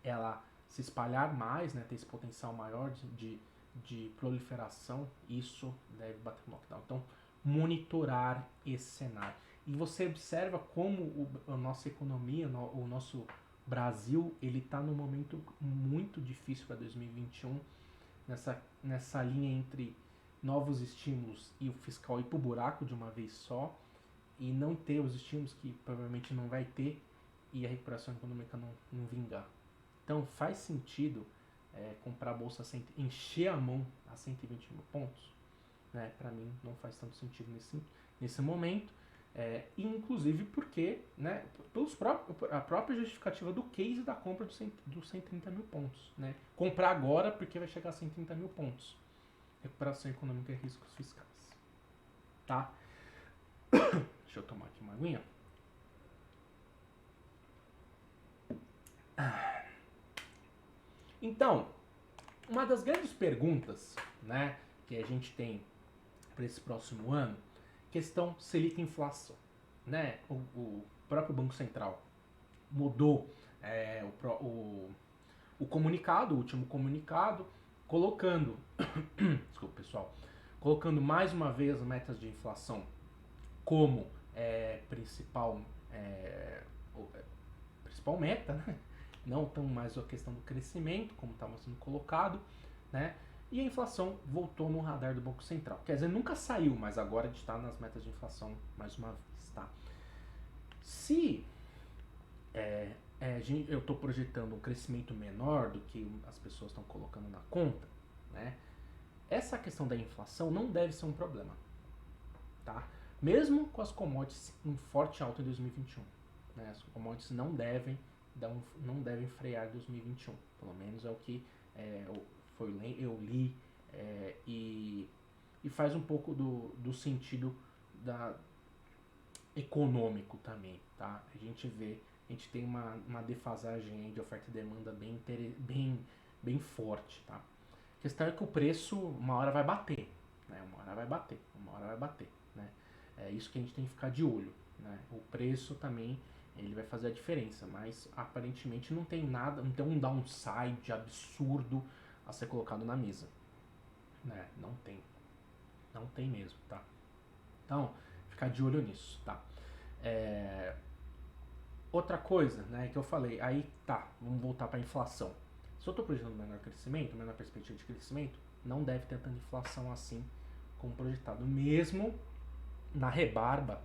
ela se espalhar mais, né, ter esse potencial maior de proliferação, isso deve bater no lockdown. Então, monitorar esse cenário. E você observa como a nossa economia, o nosso Brasil, ele está num momento muito difícil para 2021, nessa linha entre novos estímulos e o fiscal ir pro buraco de uma vez só, e não ter os estímulos que provavelmente não vai ter, e a recuperação econômica não vingar. Então faz sentido comprar a bolsa, encher a mão a 120 mil pontos? Né? Para mim não faz tanto sentido nesse momento, e inclusive porque, né, a própria justificativa do case da compra dos 130 mil pontos. Né? Comprar agora porque vai chegar a 130 mil pontos. Recuperação econômica e riscos fiscais. Tá? Deixa eu tomar aqui uma aguinha. Então, uma das grandes perguntas, né, que a gente tem para esse próximo ano, questão Selic e inflação. Né? O próprio Banco Central mudou o comunicado, o último comunicado, colocando, desculpa pessoal, colocando mais uma vez metas de inflação como principal meta, né? Não tão mais a questão do crescimento, como estava sendo colocado, né? E a inflação voltou no radar do Banco Central. Quer dizer, nunca saiu, mas agora está nas metas de inflação mais uma vez, tá? Se eu estou projetando um crescimento menor do que as pessoas estão colocando na conta, né? Essa questão da inflação não deve ser um problema, tá? Mesmo com as commodities em forte alta em 2021, né? As commodities não devem frear em 2021, pelo menos é o que eu li, e faz um pouco do sentido econômico também, tá? A gente tem uma defasagem aí de oferta e demanda bem forte, tá? A questão é que o preço uma hora vai bater, né? Uma hora vai bater, né? É isso que a gente tem que ficar de olho, né? O preço também, ele vai fazer a diferença, mas aparentemente não tem um downside absurdo a ser colocado na mesa, né? Não tem mesmo, tá? Então, ficar de olho nisso, tá? Outra coisa, né, que eu falei, aí tá, vamos voltar para a inflação. Se eu estou projetando menor perspectiva de crescimento, não deve ter tanta inflação assim como projetado, mesmo na rebarba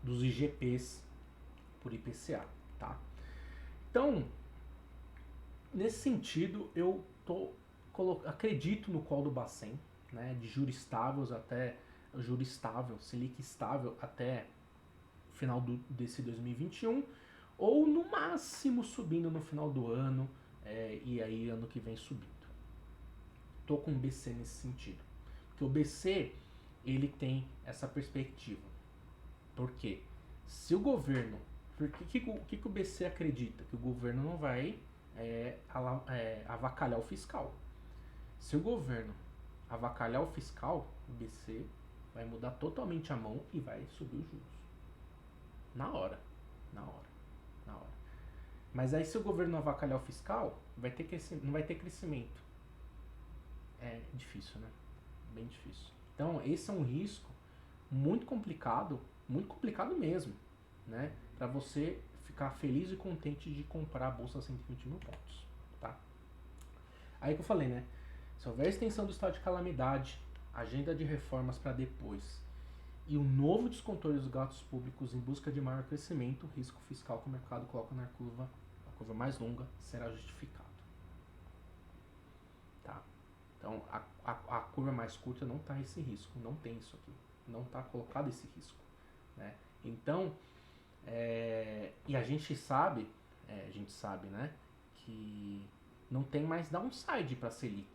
dos IGPs por IPCA, tá? Então, nesse sentido, eu acredito no call do Bacen, né, de juros estáveis Selic estável até final desse 2021, ou no máximo subindo no final do ano, e aí ano que vem subindo. Tô com o BC nesse sentido, porque o BC ele tem essa perspectiva. Por quê? Se o governo, o que o BC acredita? Que o governo não vai avacalhar o fiscal. Se o governo avacalhar o fiscal, o BC vai mudar totalmente a mão e vai subir os juros. Na hora. Mas aí se o governo avacalhar o fiscal, não vai ter crescimento. É difícil, né? Bem difícil. Então esse é um risco muito complicado mesmo, né? Para você ficar feliz e contente de comprar a bolsa a 120 mil pontos, tá? Aí que eu falei, né? Se houver extensão do estado de calamidade, agenda de reformas para depois e o novo descontrole dos gastos públicos em busca de maior crescimento, o risco fiscal que o mercado coloca na curva, a curva mais longa, será justificado. Tá? Então, a curva mais curta não está esse risco, não tem isso aqui, não está colocado esse risco. Né? Então, e a gente sabe, né, que não tem mais downside para a Selic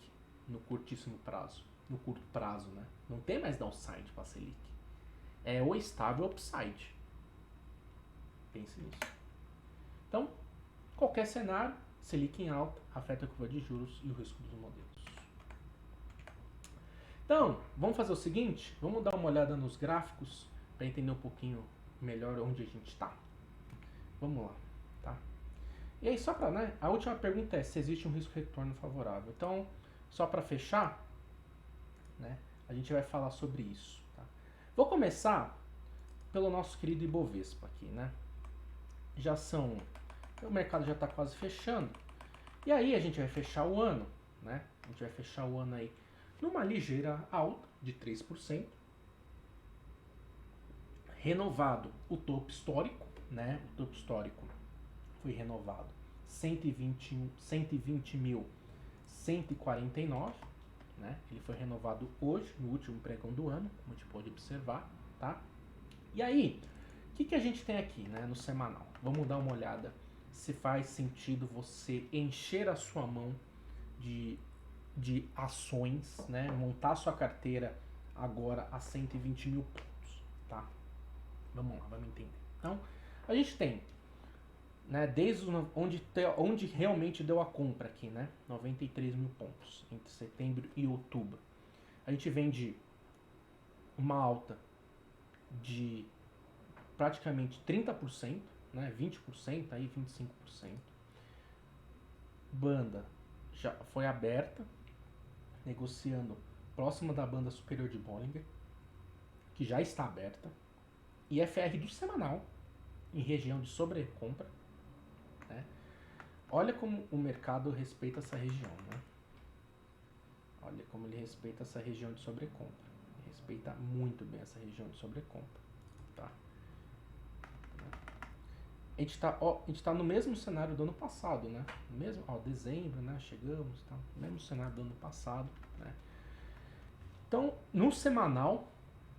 no curtíssimo prazo, no curto prazo, né? Não tem mais downside para a Selic. É o estável upside. Pense nisso. Então, qualquer cenário, Selic em alta afeta a curva de juros e o risco dos modelos. Então, vamos fazer o seguinte, vamos dar uma olhada nos gráficos para entender um pouquinho melhor onde a gente está. Vamos lá, tá? E aí, só para, né? A última pergunta é se existe um risco retorno favorável. Então, só para fechar, né? A gente vai falar sobre isso. Tá? Vou começar pelo nosso querido Ibovespa aqui, né? O mercado já está quase fechando. E aí a gente vai fechar o ano, né? A gente vai fechar o ano aí numa ligeira alta de 3%. Renovado o topo histórico, né? O topo histórico foi renovado 120.149, né? Ele foi renovado hoje, no último pregão do ano, como a gente pode observar, tá? E aí, o que a gente tem aqui, né, no semanal? Vamos dar uma olhada se faz sentido você encher a sua mão de ações, né? Montar a sua carteira agora a 120 mil pontos, tá? Vamos lá, vamos entender. Então, a gente tem, né, desde onde realmente deu a compra aqui, né? 93 mil pontos entre setembro e outubro. A gente vem de uma alta de praticamente 30%, né? 20%, aí 25%. Banda já foi aberta, negociando próximo da banda superior de Bollinger, que já está aberta. E FR do semanal, em região de sobrecompra. Né? Olha como o mercado respeita essa região. Né? Olha como ele respeita essa região de sobrecompra. Ele respeita muito bem essa região de sobrecompra. Tá? A gente tá no mesmo cenário do ano passado, né? Mesmo, dezembro, né? Chegamos, tá? Mesmo cenário do ano passado, né? Então, no semanal,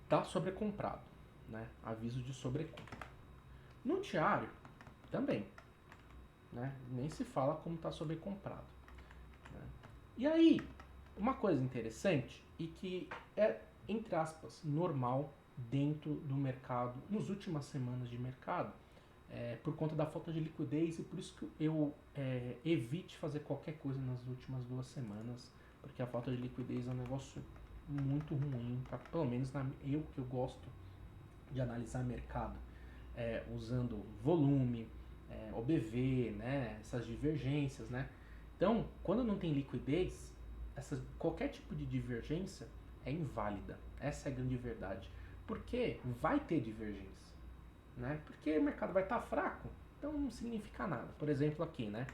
tá sobrecomprado, né? Aviso de sobrecompra. No diário, também, né? Nem se fala como tá sobrecomprado. Né? E aí, uma coisa interessante e que é, entre aspas, normal dentro do mercado, nas últimas semanas de mercado, por conta da falta de liquidez e por isso que eu evite fazer qualquer coisa nas últimas 2 semanas, porque a falta de liquidez é um negócio muito ruim, pelo menos que eu gosto de analisar mercado usando volume, OBV, né, essas divergências, né? Então, quando não tem liquidez, qualquer tipo de divergência é inválida. Essa é a grande verdade. Porque vai ter divergência. Né? Porque o mercado vai estar fraco, então não significa nada. Por exemplo, aqui, né?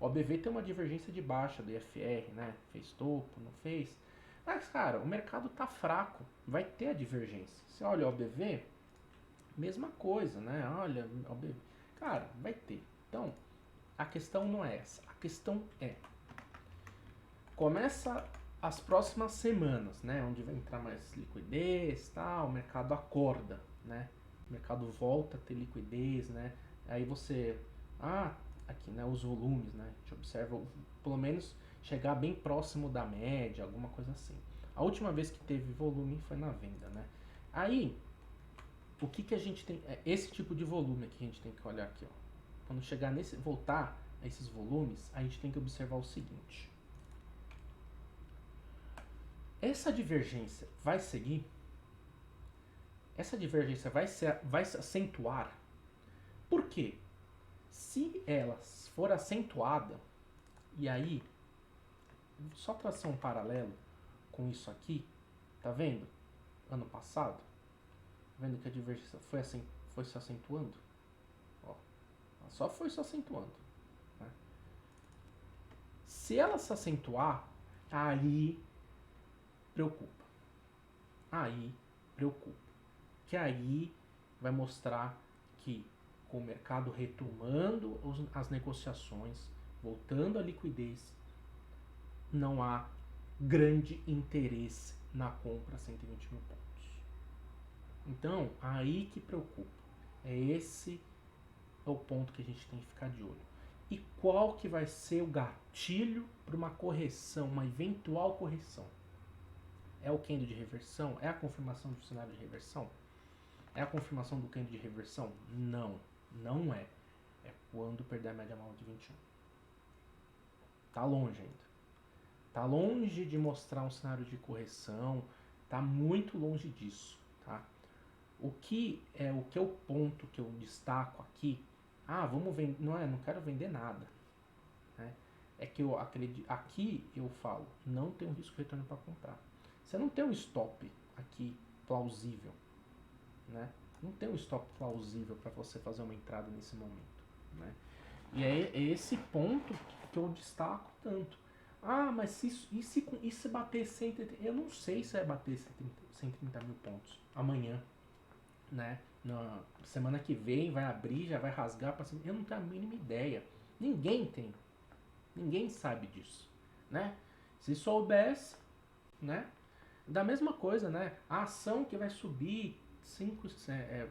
O OBV tem uma divergência de baixa do IFR, né? Fez topo, não fez. Mas, cara, o mercado tá fraco, vai ter a divergência. Você olha o OBV, mesma coisa, né? Olha, OBV. Cara, vai ter. Então, a questão não é essa. A questão começa as próximas semanas, né? Onde vai entrar mais liquidez, tal, o mercado acorda, né? O mercado volta a ter liquidez, né? Aí você, aqui, né, os volumes, né? A gente observa, pelo menos, chegar bem próximo da média, alguma coisa assim. A última vez que teve volume foi na venda, né? Aí, o que a gente tem? Esse tipo de volume que a gente tem que olhar aqui, ó. Quando chegar voltar a esses volumes, a gente tem que observar o seguinte. Essa divergência vai seguir? Essa divergência vai se acentuar? Por quê? Se ela for acentuada, e aí, só traçar um paralelo com isso aqui, tá vendo? Ano passado, tá vendo que a divergência foi se acentuando? Ó, ela só foi se acentuando. Né? Se ela se acentuar, aí preocupa. aí preocupa. Que aí vai mostrar que com o mercado retomando as negociações, voltando à liquidez, não há grande interesse na compra a 120 mil pontos. Então, aí que preocupa. Esse é o ponto que a gente tem que ficar de olho. E qual que vai ser o gatilho para uma correção, uma eventual correção? É o candle de reversão? É a confirmação do cenário de reversão? É a confirmação do candle de reversão? Não, não é. É quando perder a média móvel de 21. Tá longe ainda. Tá longe de mostrar um cenário de correção, tá muito longe disso, tá? O que é o ponto que eu destaco aqui? Vamos vender, não quero vender nada, né? É que eu acredito, aqui eu falo, não tem um risco de retorno para comprar. Você não tem um stop aqui plausível, né? Não tem um stop plausível para você fazer uma entrada nesse momento, né? E é esse ponto que eu destaco tanto. Mas e se bater 130? Eu não sei se vai bater 130 mil pontos amanhã, né? Na semana que vem vai abrir, já vai rasgar para cima. Eu não tenho a mínima ideia. Ninguém tem. Ninguém sabe disso, né? Se soubesse, né? Da mesma coisa, né? A ação que vai subir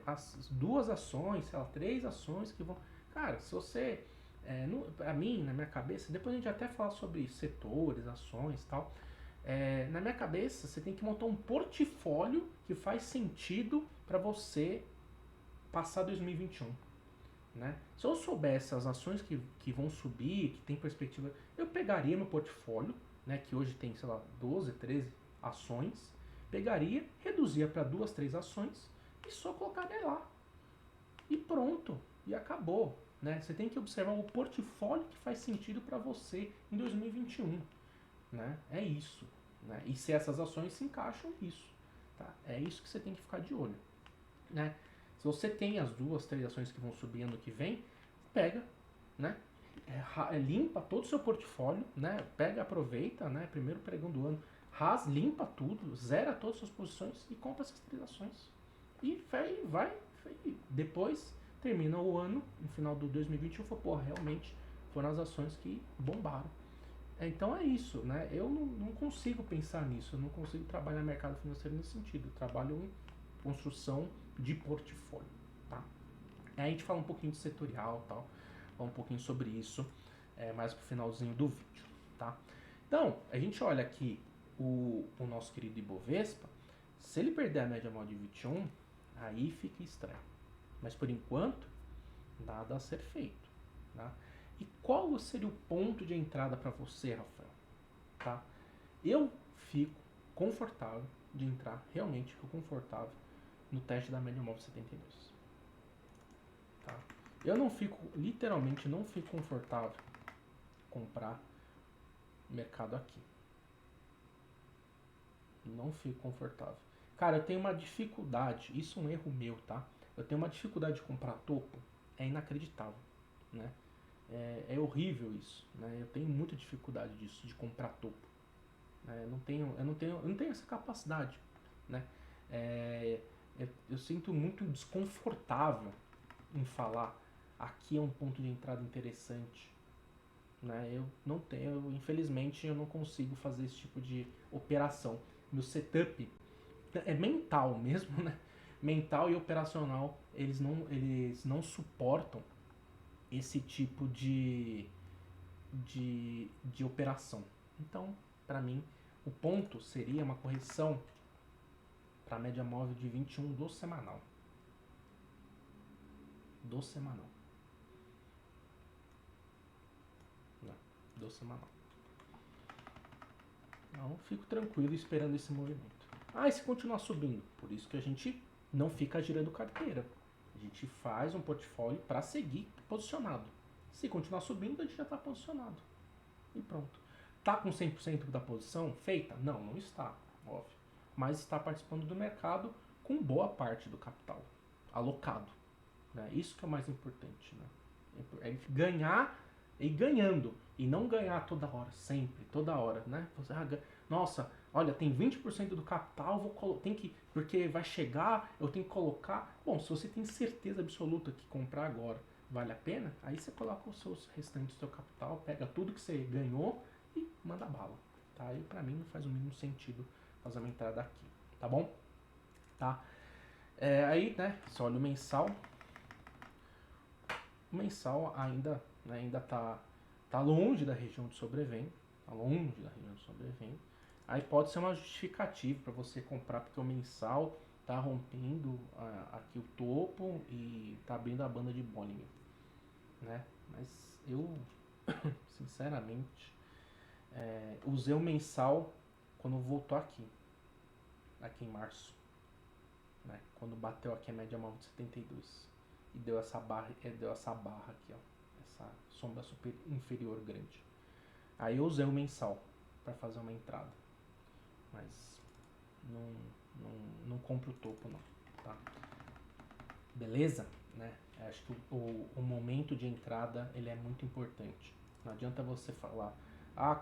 as duas ações, sei lá, 3 ações que vão. Cara, se você. Pra mim, na minha cabeça, depois a gente até fala sobre setores, ações e tal. Na minha cabeça, você tem que montar um portfólio que faz sentido para você passar 2021. Né? Se eu soubesse as ações que vão subir, que tem perspectiva, eu pegaria meu portfólio, né, que hoje tem, sei lá, 12, 13 ações, pegaria, reduzia para 2, 3 ações e só colocaria lá. E pronto, e acabou. Né? Você tem que observar o portfólio que faz sentido para você em 2021. Né? É isso. Né? E se essas ações se encaixam nisso. Tá? É isso que você tem que ficar de olho. Né? Se você tem as 2, 3 ações que vão subir ano que vem, pega, né? Limpa todo o seu portfólio, né? Pega, aproveita, né? Primeiro pregão do ano, limpa tudo, zera todas as suas posições e compra essas 3 ações. E vai. Depois termina o ano, no final do 2021, realmente foram as ações que bombaram. Então é isso, né? Eu não consigo pensar nisso, eu não consigo trabalhar mercado financeiro nesse sentido. Eu trabalho em construção de portfólio, tá? Aí a gente fala um pouquinho de setorial e tal, fala um pouquinho sobre isso mais pro finalzinho do vídeo, tá? Então, a gente olha aqui o nosso querido Ibovespa, se ele perder a média móvel de 21, aí fica estranho. Mas por enquanto, nada a ser feito, tá? E qual seria o ponto de entrada para você, Rafael? Tá? Eu fico confortável de entrar, realmente fico confortável no teste da média móvel 72. Tá? Eu não fico, literalmente não fico confortável comprar mercado aqui. Não fico confortável. Cara, eu tenho uma dificuldade, isso é um erro meu, tá? Eu tenho uma dificuldade de comprar topo, é inacreditável, né? É horrível isso, né? Eu tenho muita dificuldade disso, de comprar topo. Eu não tenho essa capacidade, né? Eu sinto muito desconfortável em falar aqui é um ponto de entrada interessante, né? Eu não tenho, infelizmente, eu não consigo fazer esse tipo de operação. Meu setup é mental mesmo, né? Mental e operacional, eles não suportam esse tipo de operação. Então, para mim, o ponto seria uma correção para a média móvel de 21 do semanal. Do semanal. Não, do semanal. Então, fico tranquilo esperando esse movimento. E se continuar subindo? Por isso que a gente não fica girando carteira. A gente faz um portfólio para seguir posicionado. Se continuar subindo, a gente já está posicionado. E pronto. Tá com 100% da posição feita? Não, não está, óbvio. Mas está participando do mercado com boa parte do capital alocado. Né? Isso que é o mais importante. Né? É ganhar e ganhando. E não ganhar toda hora, sempre, toda hora. Né? Nossa, Olha, tem 20% do capital, porque vai chegar, eu tenho que colocar. Bom, se você tem certeza absoluta que comprar agora vale a pena, aí você coloca os seus restantes do seu capital, pega tudo que você ganhou e manda bala. Tá? E pra mim não faz o mínimo sentido fazer uma entrada aqui, tá bom? Tá? Aí, né, você olha o mensal. O mensal ainda, né, ainda tá longe da região de sobrevento. Tá longe da região de sobrevento. Aí pode ser uma justificativa para você comprar, porque o mensal tá rompendo aqui o topo e tá abrindo a banda de Bollinger, né? Mas eu, sinceramente, usei o mensal quando voltou aqui em março, né? Quando bateu aqui a média móvel de 72 e deu essa barra aqui, ó, essa sombra inferior grande. Aí eu usei o mensal para fazer uma entrada, mas não compro o topo não, tá? Beleza? Né? Acho que o momento de entrada ele é muito importante. Não adianta você falar,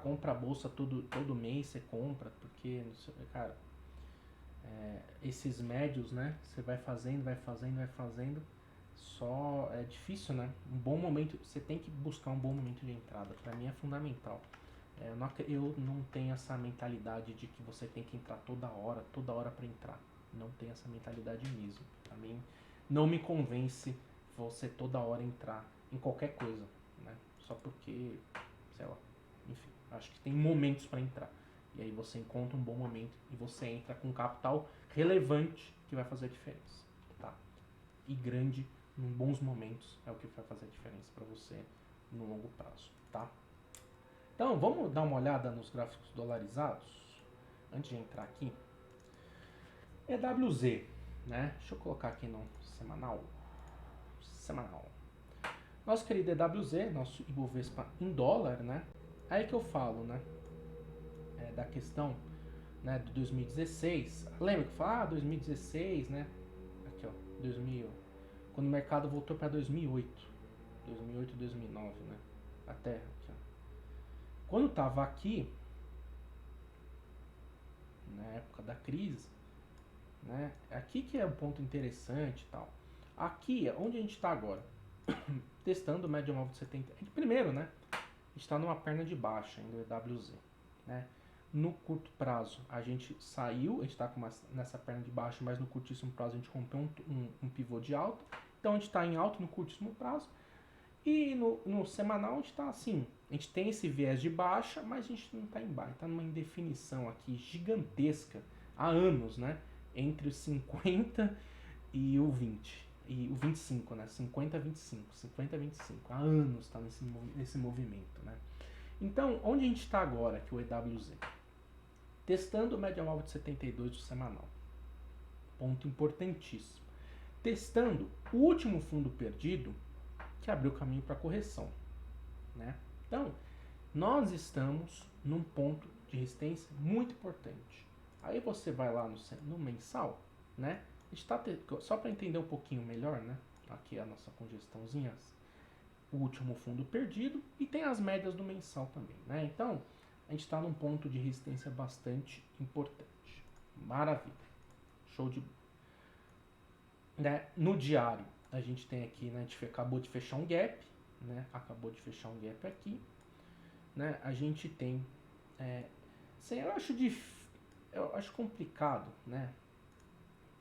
compra a bolsa todo mês, você compra, porque, cara, esses médios, né? Você vai fazendo, só é difícil, né? Um bom momento, você tem que buscar um bom momento de entrada. Para mim é fundamental. Eu não tenho essa mentalidade de que você tem que entrar toda hora para entrar. Não tenho essa mentalidade mesmo. Pra mim, não me convence você toda hora entrar em qualquer coisa, né? Só porque, sei lá, enfim, acho que tem momentos para entrar. E aí você encontra um bom momento e você entra com capital relevante que vai fazer a diferença, tá? E grande, em bons momentos, é o que vai fazer a diferença para você no longo prazo, tá? Então, vamos dar uma olhada nos gráficos dolarizados antes de entrar aqui. EWZ, né? Deixa eu colocar aqui no semanal. Nosso querido EWZ, nosso Ibovespa em dólar, né? Aí que eu falo, né? Da questão, né, de 2016. Lembra que eu falo, 2016, né? Aqui, ó, 2000. Quando o mercado voltou para 2008. 2008, 2009, né? Até aqui, ó. Quando tava aqui, na época da crise, né? Aqui que é um ponto interessante e tal. Aqui, onde a gente está agora? Testando o média móvel de 70. Primeiro, né? A gente está numa perna de baixa ainda, o EWZ, né? No curto prazo, a gente saiu, a gente está nessa perna de baixo, mas no curtíssimo prazo a gente rompeu um pivô de alta. Então a gente está em alta no curtíssimo prazo. E no semanal a gente está assim, a gente tem esse viés de baixa, mas a gente não está em baixa, está numa indefinição aqui gigantesca há anos, né? Entre os 50 e o 20. E o 25, né? 50 a 25. 50 a 25. Há anos está nesse movimento, né? Então, onde a gente está agora, que é o EWZ? Testando o média móvel de 72 do semanal. Ponto importantíssimo. Testando o último fundo perdido, que abriu caminho para correção, né? Então, nós estamos num ponto de resistência muito importante. Aí você vai lá no mensal, né? Só para entender um pouquinho melhor, né? Aqui a nossa congestãozinha, o último fundo perdido e tem as médias do mensal também, né? Então, a gente está num ponto de resistência bastante importante. Maravilha. Show de bola. Né? No diário, a gente tem aqui, né? A gente acabou de fechar um gap, né? Acabou de fechar um gap aqui, né? A gente tem, assim, eu acho complicado, né?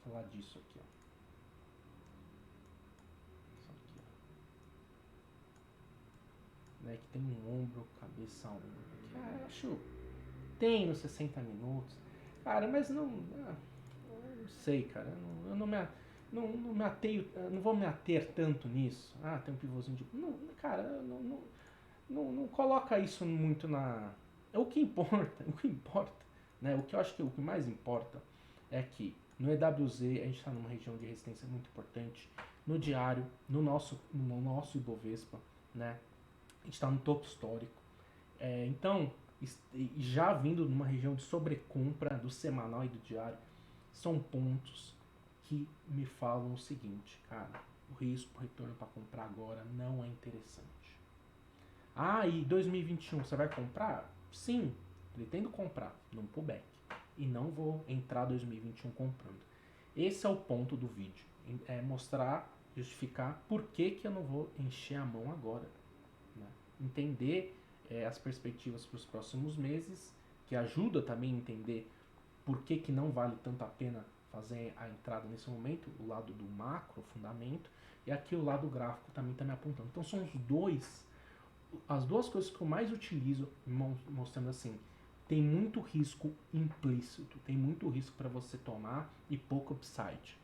Falar disso aqui, ó. Isso aqui, ó. Né? Que tem um ombro, cabeça, ombro. Que, eu acho tem nos 60 minutos, cara, mas eu não sei, cara, eu não me ateio, não vou me ater tanto nisso. Tem um pivôzinho de. Não, cara, não coloca isso muito na. É o que importa, o que importa, né? O que eu acho que o que mais importa é que no EWZ a gente está numa região de resistência muito importante. No diário, no nosso Ibovespa, né? A gente está no topo histórico. Então, já vindo numa região de sobrecompra do semanal e do diário, são pontos que me falam o seguinte, cara, o risco por retorno para comprar agora não é interessante. E 2021 você vai comprar? Sim, pretendo comprar, não pullback, e não vou entrar 2021 comprando. Esse é o ponto do vídeo, é mostrar, justificar por que eu não vou encher a mão agora, né? Entender as perspectivas para os próximos meses, que ajuda também a entender por que não vale tanto a pena fazer a entrada nesse momento, o lado do macro, o fundamento, e aqui o lado gráfico também está me apontando. Então são as duas coisas que eu mais utilizo, mostrando assim, tem muito risco implícito, tem muito risco para você tomar e pouco upside.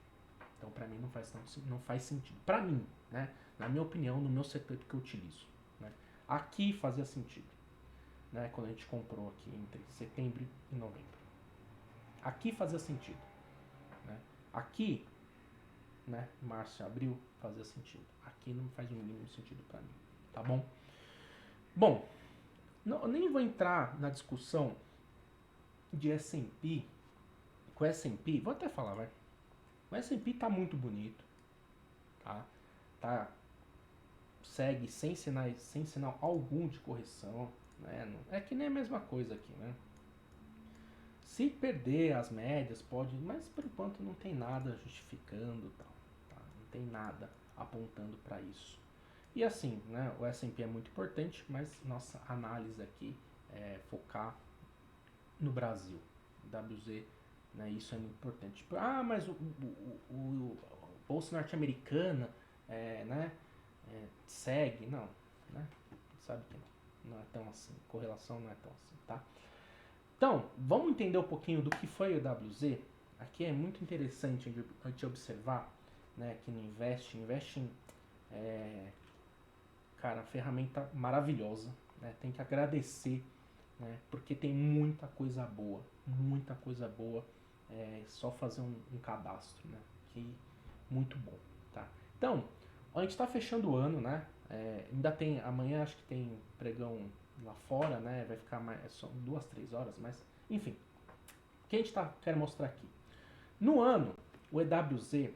Então para mim não faz sentido. Para mim, né? Na minha opinião, no meu setup que eu utilizo. Né? Aqui fazia sentido, né? Quando a gente comprou aqui entre setembro e novembro. Aqui fazia sentido. Né? Aqui, né, março e abril, fazia sentido. Aqui não faz o mínimo sentido para mim. Tá bom? Bom, eu nem vou entrar na discussão de S&P. Com S&P, vou até falar, vai. O S&P tá muito bonito, tá? Segue sem sinal algum de correção, né? É que nem a mesma coisa aqui, né? Se perder as médias, pode, mas por enquanto não tem nada justificando, tá? Não tem nada apontando para isso. E assim, né? O S&P é muito importante, mas nossa análise aqui é focar no Brasil, WZ, né? Isso é muito importante. Tipo, mas o bolsa norte-americana, né? Segue, não, né? Sabe que não é tão assim, correlação não é tão assim, tá? Então, vamos entender um pouquinho do que foi o WZ. Aqui é muito interessante a gente observar, né, aqui no Investing. Investing cara, ferramenta maravilhosa, né? Tem que agradecer, né? Porque tem muita coisa boa, só fazer um cadastro, né? Que muito bom, tá? Então, a gente está fechando o ano, né? Ainda tem, amanhã acho que tem pregão lá fora, né? Vai ficar mais, só 2, 3 horas, mas enfim. O que a gente quer mostrar aqui? No ano, o EWZ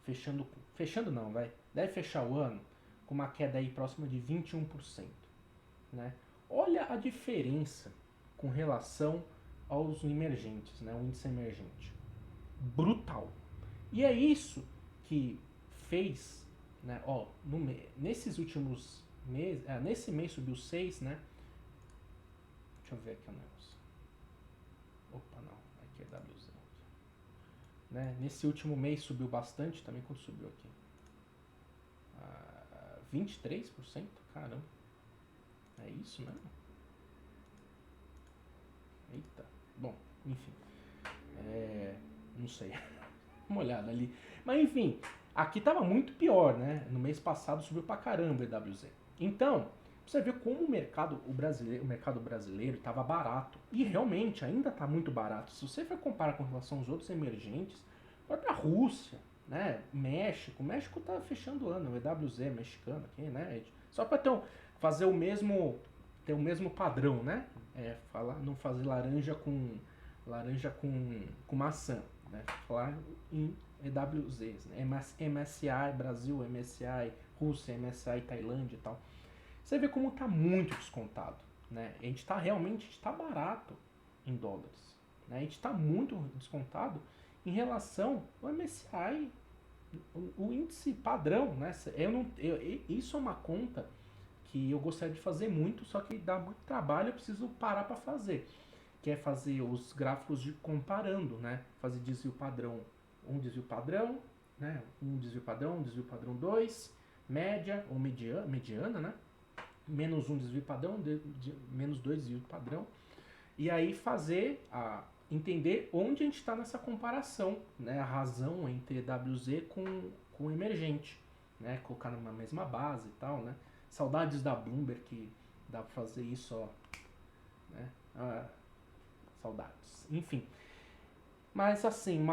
fechando não, deve fechar o ano com uma queda aí próxima de 21%, né? Olha a diferença com relação aos emergentes, né? O índice emergente. Brutal. E é isso que fez, né? Ó, nesses últimos meses, nesse mês subiu 6, né? Deixa eu ver aqui o negócio. Opa, não, aqui é WZ. Né? Nesse último mês subiu bastante também. Quanto subiu aqui? 23%? Caramba. É isso mesmo? Eita. Bom, enfim. Não sei. Uma olhada ali. Mas enfim, aqui tava muito pior, né? No mês passado subiu pra caramba o EWZ. Então, você vê como o mercado brasileiro estava barato. E realmente ainda está muito barato. Se você for comparar com relação aos outros emergentes, a própria Rússia, né? México está fechando o ano, o EWZ mexicano aqui, né? Só para ter o mesmo padrão, né? Não fazer laranja com maçã, né? Falar em EWZs, né? MSCI Brasil, MSCI Rússia, MSCI Tailândia e tal. Você vê como está muito descontado, né? A gente está barato em dólares, né? A gente está muito descontado em relação ao MSCI, o índice padrão, né? Isso é uma conta que eu gostaria de fazer muito, só que dá muito trabalho, eu preciso parar para fazer. Que é fazer os gráficos comparando, né? Fazer desvio padrão, um desvio padrão, né? Um desvio padrão 2, média ou mediana, né? Menos um desvio padrão, menos 2 desvio padrão. E aí entender onde a gente está nessa comparação, né? A razão entre WZ com emergente, né? Colocar numa mesma base e tal, né? Saudades da Bloomberg que dá para fazer isso, ó, né? Saudades. Enfim. Mas assim,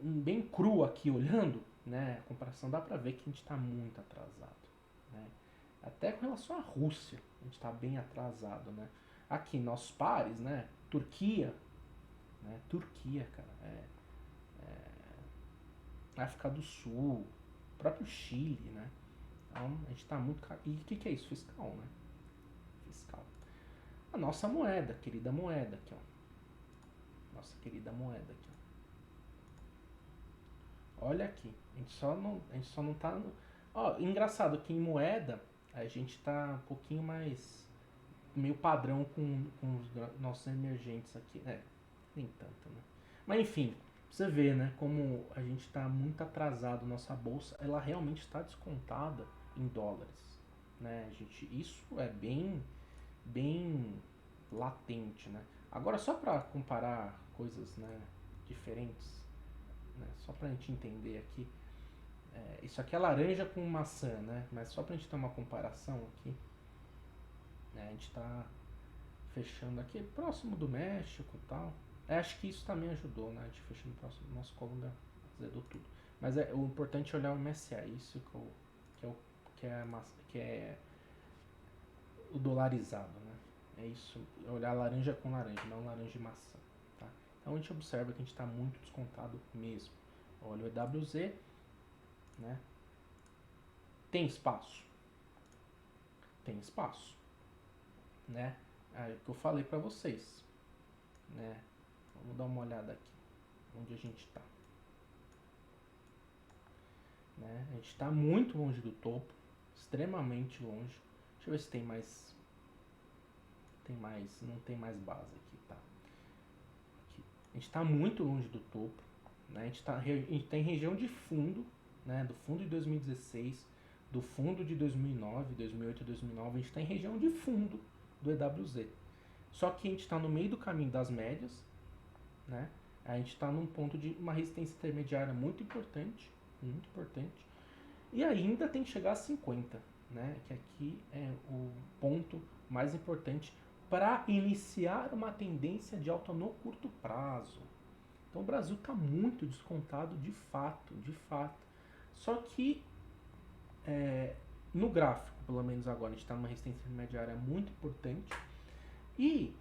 bem cru aqui olhando, né? A comparação dá para ver que a gente está muito atrasado, né? Até com relação à Rússia, a gente está bem atrasado, né? Aqui, nossos pares, né? Turquia, cara, África do Sul, próprio Chile, né? Então, a gente está muito... E o que é isso? Fiscal, né? Fiscal. A nossa moeda, querida moeda aqui, ó. nossa querida moeda aqui. Olha aqui, a gente só não tá no... Ó, engraçado que em moeda a gente tá um pouquinho mais meio padrão com os nossos emergentes aqui, né? Nem tanto, né? Mas enfim, você vê, né, como a gente está muito atrasado, nossa bolsa, ela realmente está descontada em dólares, né? Isso é bem latente, né? Agora, só para comparar coisas, né, diferentes, né, só para a gente entender aqui, isso aqui é laranja com maçã, né? Mas só para a gente ter uma comparação aqui, né, a gente está fechando aqui próximo do México e tal. Acho que isso também ajudou, né? A gente fechando próximo do nosso Colômbia azedou tudo. Mas o importante é olhar o MSCI, isso que é o dolarizado, né? É isso, é olhar laranja com laranja, não laranja e maçã, tá? Então a gente observa que a gente está muito descontado mesmo. Olha o EWZ, né? Tem espaço? Tem espaço, né? É o que eu falei para vocês, né? Vamos dar uma olhada aqui, onde a gente está. Né? A gente está muito longe do topo, extremamente longe. Deixa eu ver se tem mais. Não tem mais base aqui, tá? Aqui. A gente está muito longe do topo, né? A gente tá em região de fundo, né? Do fundo de 2016, do fundo de 2009, 2008 e 2009, a gente está em região de fundo do EWZ. Só que a gente está no meio do caminho das médias, né? A gente está num ponto de uma resistência intermediária muito importante, e ainda tem que chegar a 50, né? Que aqui é o ponto mais importante para iniciar uma tendência de alta no curto prazo. Então o Brasil está muito descontado de fato. Só que no gráfico, pelo menos agora, a gente está numa resistência intermediária muito importante. E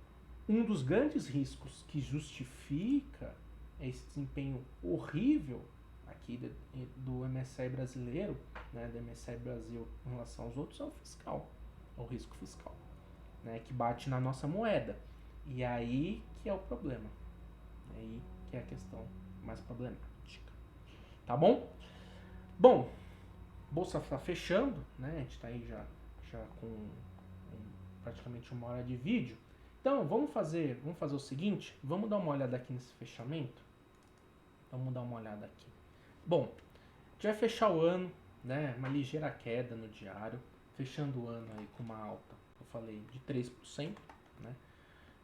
um dos grandes riscos que justifica esse desempenho horrível aqui do MSCI brasileiro, né, do MSCI Brasil em relação aos outros, é o fiscal, é o risco fiscal, né, que bate na nossa moeda. E aí que é o problema, aí que é a questão mais problemática. Tá bom? Bom, bolsa está fechando, né, a gente está aí já com praticamente 1 hora de vídeo. Então, vamos fazer o seguinte, vamos dar uma olhada aqui nesse fechamento. Vamos dar uma olhada aqui. Bom, a gente vai fechar o ano, né, uma ligeira queda no diário, fechando o ano aí com uma alta, eu falei, de 3%, né?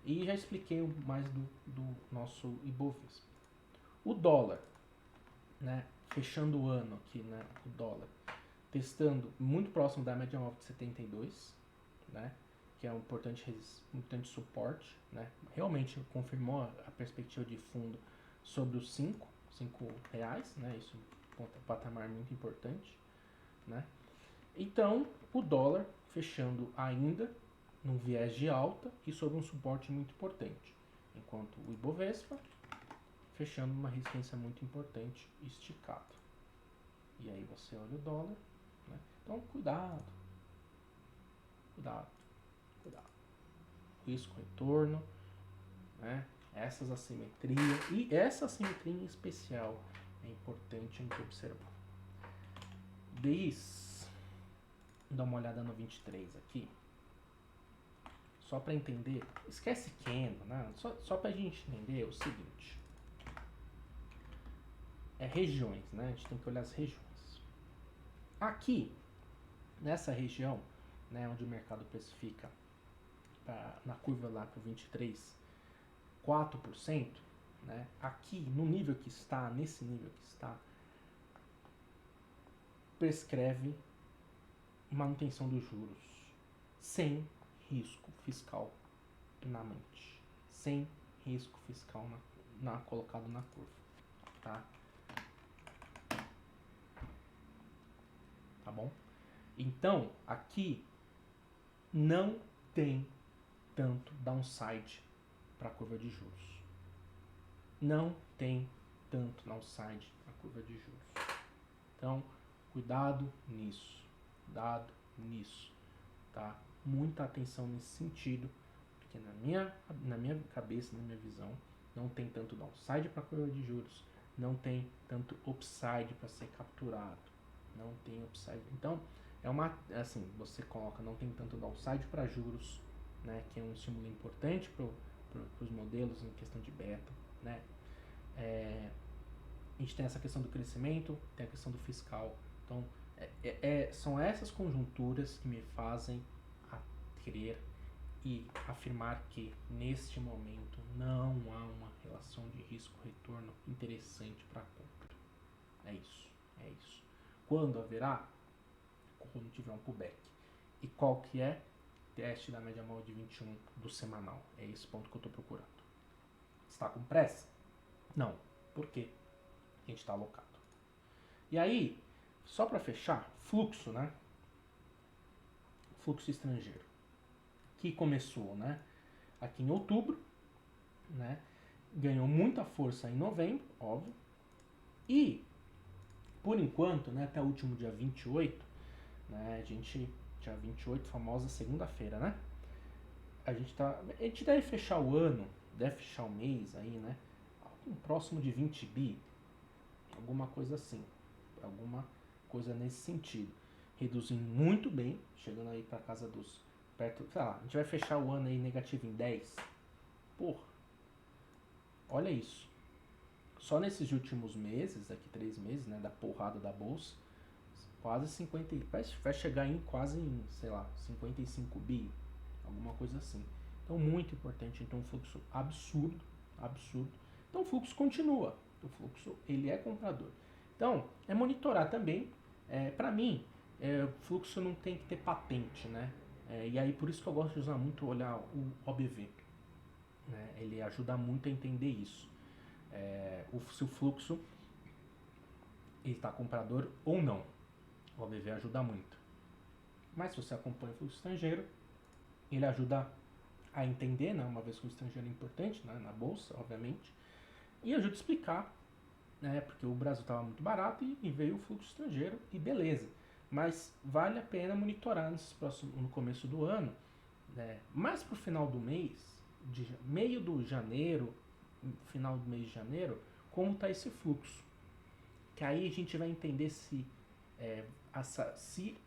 E já expliquei mais do nosso Ibovespa. O dólar, né, fechando o ano aqui, né, o dólar, testando muito próximo da média móvel de 72, né? Que é um importante suporte, né? Realmente confirmou a perspectiva de fundo sobre os 5 reais, né? Isso é um patamar muito importante, né? Então, o dólar fechando ainda num viés de alta e sobre um suporte muito importante, enquanto o Ibovespa fechando uma resistência muito importante esticado. E aí você olha o dólar, né? Então, cuidado. Risco retorno, né? Essas assimetrias, e essa assimetria em especial é importante a gente observar. Dá uma olhada no 23 aqui, só para entender, esquece candle, né? Só para a gente entender o seguinte, regiões, né? A gente tem que olhar as regiões. Aqui, nessa região, né, onde o mercado precifica na curva lá para o 23, 4%, né? Aqui no nível que está, nesse nível que está, prescreve manutenção dos juros sem risco fiscal na mente, sem risco fiscal colocado na curva, tá bom? Então aqui não tem tanto downside para a curva de juros. Não tem tanto downside na curva de juros. Então, cuidado nisso, tá? Muita atenção nesse sentido, porque na minha cabeça, na minha visão, não tem tanto downside para a curva de juros, não tem tanto upside para ser capturado, não tem upside. Então, assim, você coloca, não tem tanto downside para juros, né, que é um estímulo importante para os modelos em questão de beta, né. A gente tem essa questão do crescimento, tem a questão do fiscal. Então, são essas conjunturas que me fazem crer e afirmar que, neste momento, não há uma relação de risco-retorno interessante para a compra. É isso. Quando haverá? Quando tiver um pullback. E qual que é? Teste da média móvel de 21 do semanal. É esse ponto que eu estou procurando. Está com pressa? Não. Por quê? A gente está alocado. E aí, só para fechar, fluxo, né? Fluxo estrangeiro. Que começou, né? Aqui em outubro, né? Ganhou muita força em novembro, óbvio. E, por enquanto, né, até o último dia 28, né, dia 28, famosa segunda-feira, né? A gente deve fechar o ano, deve fechar o mês aí, né? Próximo de 20 bi, alguma coisa assim, alguma coisa nesse sentido. Reduzindo muito bem, chegando aí para casa dos perto, sei lá, a gente vai fechar o ano aí negativo em 10. Porra, olha isso. Só nesses últimos meses, aqui 3 meses, né, da porrada da bolsa, quase 50, vai chegar em quase, sei lá, 55 bi, alguma coisa assim. Então, muito importante. Então, um fluxo absurdo. Então, o fluxo continua. O fluxo, ele é comprador. Então, é monitorar também. Para mim, o fluxo não tem que ter patente, né? E aí, por isso que eu gosto de usar muito, olhar o OBV. Né? Ele ajuda muito a entender isso. Se o fluxo está comprador ou não. O OBV ajuda muito. Mas se você acompanha o fluxo estrangeiro, ele ajuda a entender, né, uma vez que o estrangeiro é importante, né, na bolsa, obviamente, e ajuda a explicar, né, porque o Brasil estava muito barato e veio o fluxo estrangeiro e beleza. Mas vale a pena monitorar no começo do ano, né, mais para o final do mês, meio do janeiro, final do mês de janeiro, como está esse fluxo. Que aí a gente vai entender se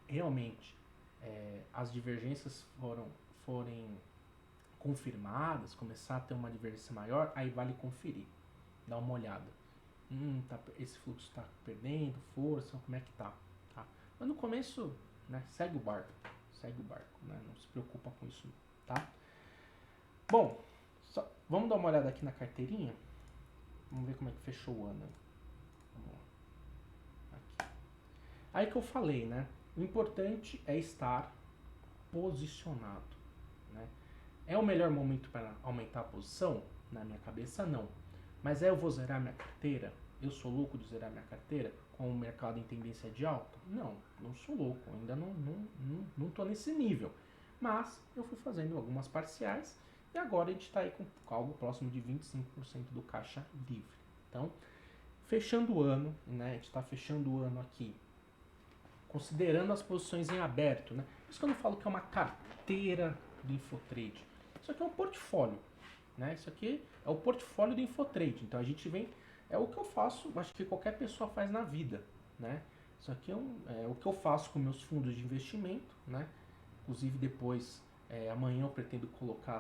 realmente as divergências forem confirmadas, começar a ter uma divergência maior, aí vale conferir, dar uma olhada. Esse fluxo está perdendo força, como é que tá? Mas no começo, né, segue o barco, né, não se preocupa com isso, tá? Bom, vamos dar uma olhada aqui na carteirinha, vamos ver como é que fechou o ano. Vamos lá. Aqui. Aí que eu falei, né? O importante é estar posicionado, né? É o melhor momento para aumentar a posição? Na minha cabeça, não. Mas eu vou zerar minha carteira? Eu sou louco de zerar minha carteira com o mercado em tendência de alta? Não sou louco. Ainda não tô nesse nível. Mas eu fui fazendo algumas parciais e agora a gente está aí com algo próximo de 25% do caixa livre. Então, fechando o ano, né? A gente está fechando o ano aqui considerando as posições em aberto, né? Por isso que eu não falo que é uma carteira do Infotrade. Isso aqui é um portfólio, né? Isso aqui é o portfólio do Infotrade. Então a gente vem, é o que eu faço, acho que qualquer pessoa faz na vida, né? Isso aqui é o que eu faço com meus fundos de investimento, né? Inclusive depois, amanhã eu pretendo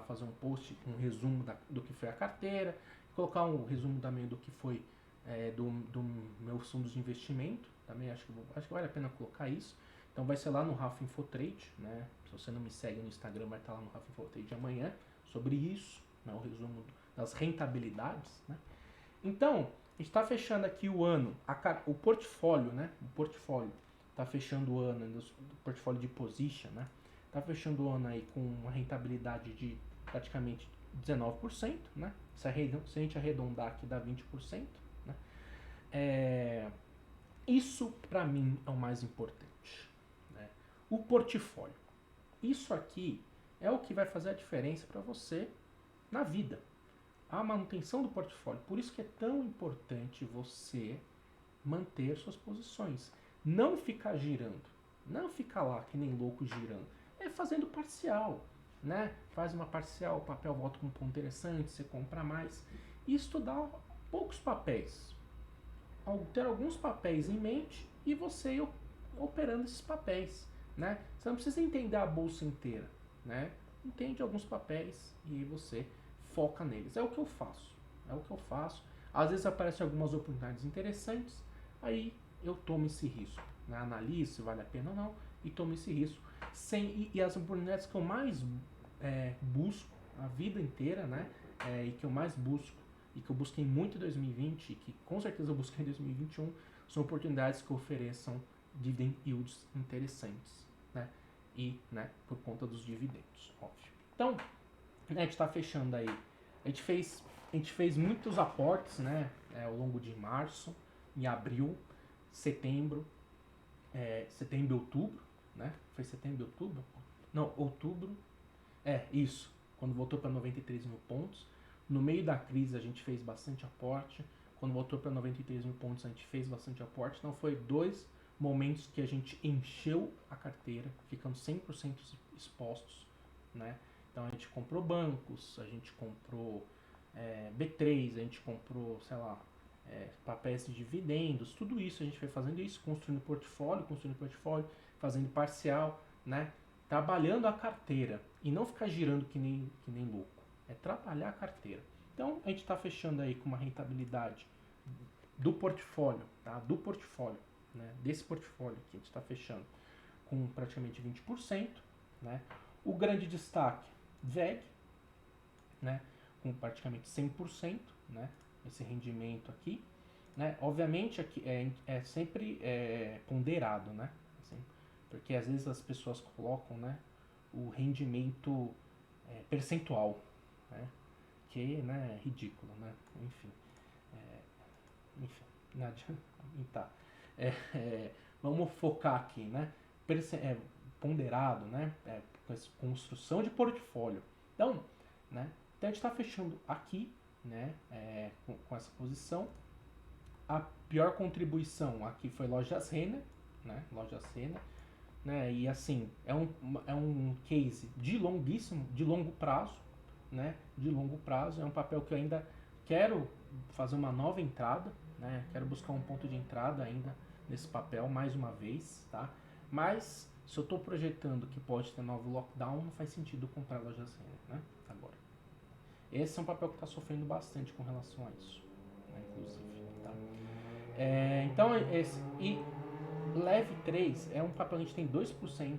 fazer um post, um resumo do que foi a carteira, colocar um resumo também do que foi do meus fundos de investimento. Também acho que vale a pena colocar isso. Então vai ser lá no Rafa Infotrade, né? Se você não me segue no Instagram, vai estar lá no Rafa Infotrade amanhã sobre isso, né? O resumo das rentabilidades, né? Então, a gente está fechando aqui o ano, o portfólio, né? O portfólio está fechando o ano, o portfólio de position, né? Está fechando o ano aí com uma rentabilidade de praticamente 19%, né? Se a gente arredondar aqui dá 20%, né? Isso para mim é o mais importante, né? O portfólio. Isso aqui é o que vai fazer a diferença para você na vida. A manutenção do portfólio. Por isso que é tão importante você manter suas posições. Não ficar girando. Não ficar lá que nem louco girando. É fazendo parcial, né? Faz uma parcial, o papel volta com um ponto interessante, você compra mais. e estudar poucos papéis. Ter alguns papéis em mente e você ir operando esses papéis, né? Você não precisa entender a bolsa inteira, né? Entende alguns papéis e você foca neles. É o que eu faço. É o que eu faço. Às vezes aparecem algumas oportunidades interessantes, aí eu tomo esse risco, né? Analiso se vale a pena ou não e tomo esse risco. E as oportunidades que eu mais busco a vida inteira, né? E que eu mais busco e que eu busquei muito em 2020 e que com certeza eu busquei em 2021 são oportunidades que ofereçam dividend yields interessantes, né? E, né, por conta dos dividendos, óbvio. Então, né, a gente está fechando aí. A gente fez muitos aportes, né, ao longo de março, em abril, setembro, setembro e outubro, né? Foi setembro e outubro? Não, outubro. Isso. Quando voltou para 93 mil pontos. No meio da crise a gente fez bastante aporte. Quando voltou para 93 mil pontos a gente fez bastante aporte. Então foi 2 momentos que a gente encheu a carteira, ficando 100% expostos, né? Então a gente comprou bancos, a gente comprou B3, a gente comprou, sei lá, papéis de dividendos, tudo isso a gente foi fazendo isso, construindo portfólio, fazendo parcial, né? Trabalhando a carteira e não ficar girando que nem louco. É trabalhar a carteira. Então a gente está fechando aí com uma rentabilidade do portfólio, tá? Do portfólio, né? Desse portfólio que a gente está fechando com praticamente 20%, né? O grande destaque, VEG, né? Com praticamente 100%, né? Esse rendimento aqui, né? Obviamente aqui é sempre ponderado, né? Assim, porque às vezes as pessoas colocam, né, o rendimento percentual, né? Que, né, é ridículo, né? Enfim, não adianta. Tá. Vamos focar aqui, né? Ponderado, né? Construção de portfólio. Então, né? Então a gente está fechando aqui, né? Com essa posição. A pior contribuição aqui foi Lojas Renner, né? Lojas Renner, né? E assim, é um case de longo prazo, né? De longo prazo. É um papel que eu ainda quero fazer uma nova entrada, né? Quero buscar um ponto de entrada ainda nesse papel mais uma vez, tá? Mas se eu estou projetando que pode ter novo lockdown, não faz sentido comprar Lojas Renner, né? Agora. Esse é um papel que está sofrendo bastante com relação a isso, né? Inclusive, tá? Então, e Leve 3 é um papel que a gente tem 2%.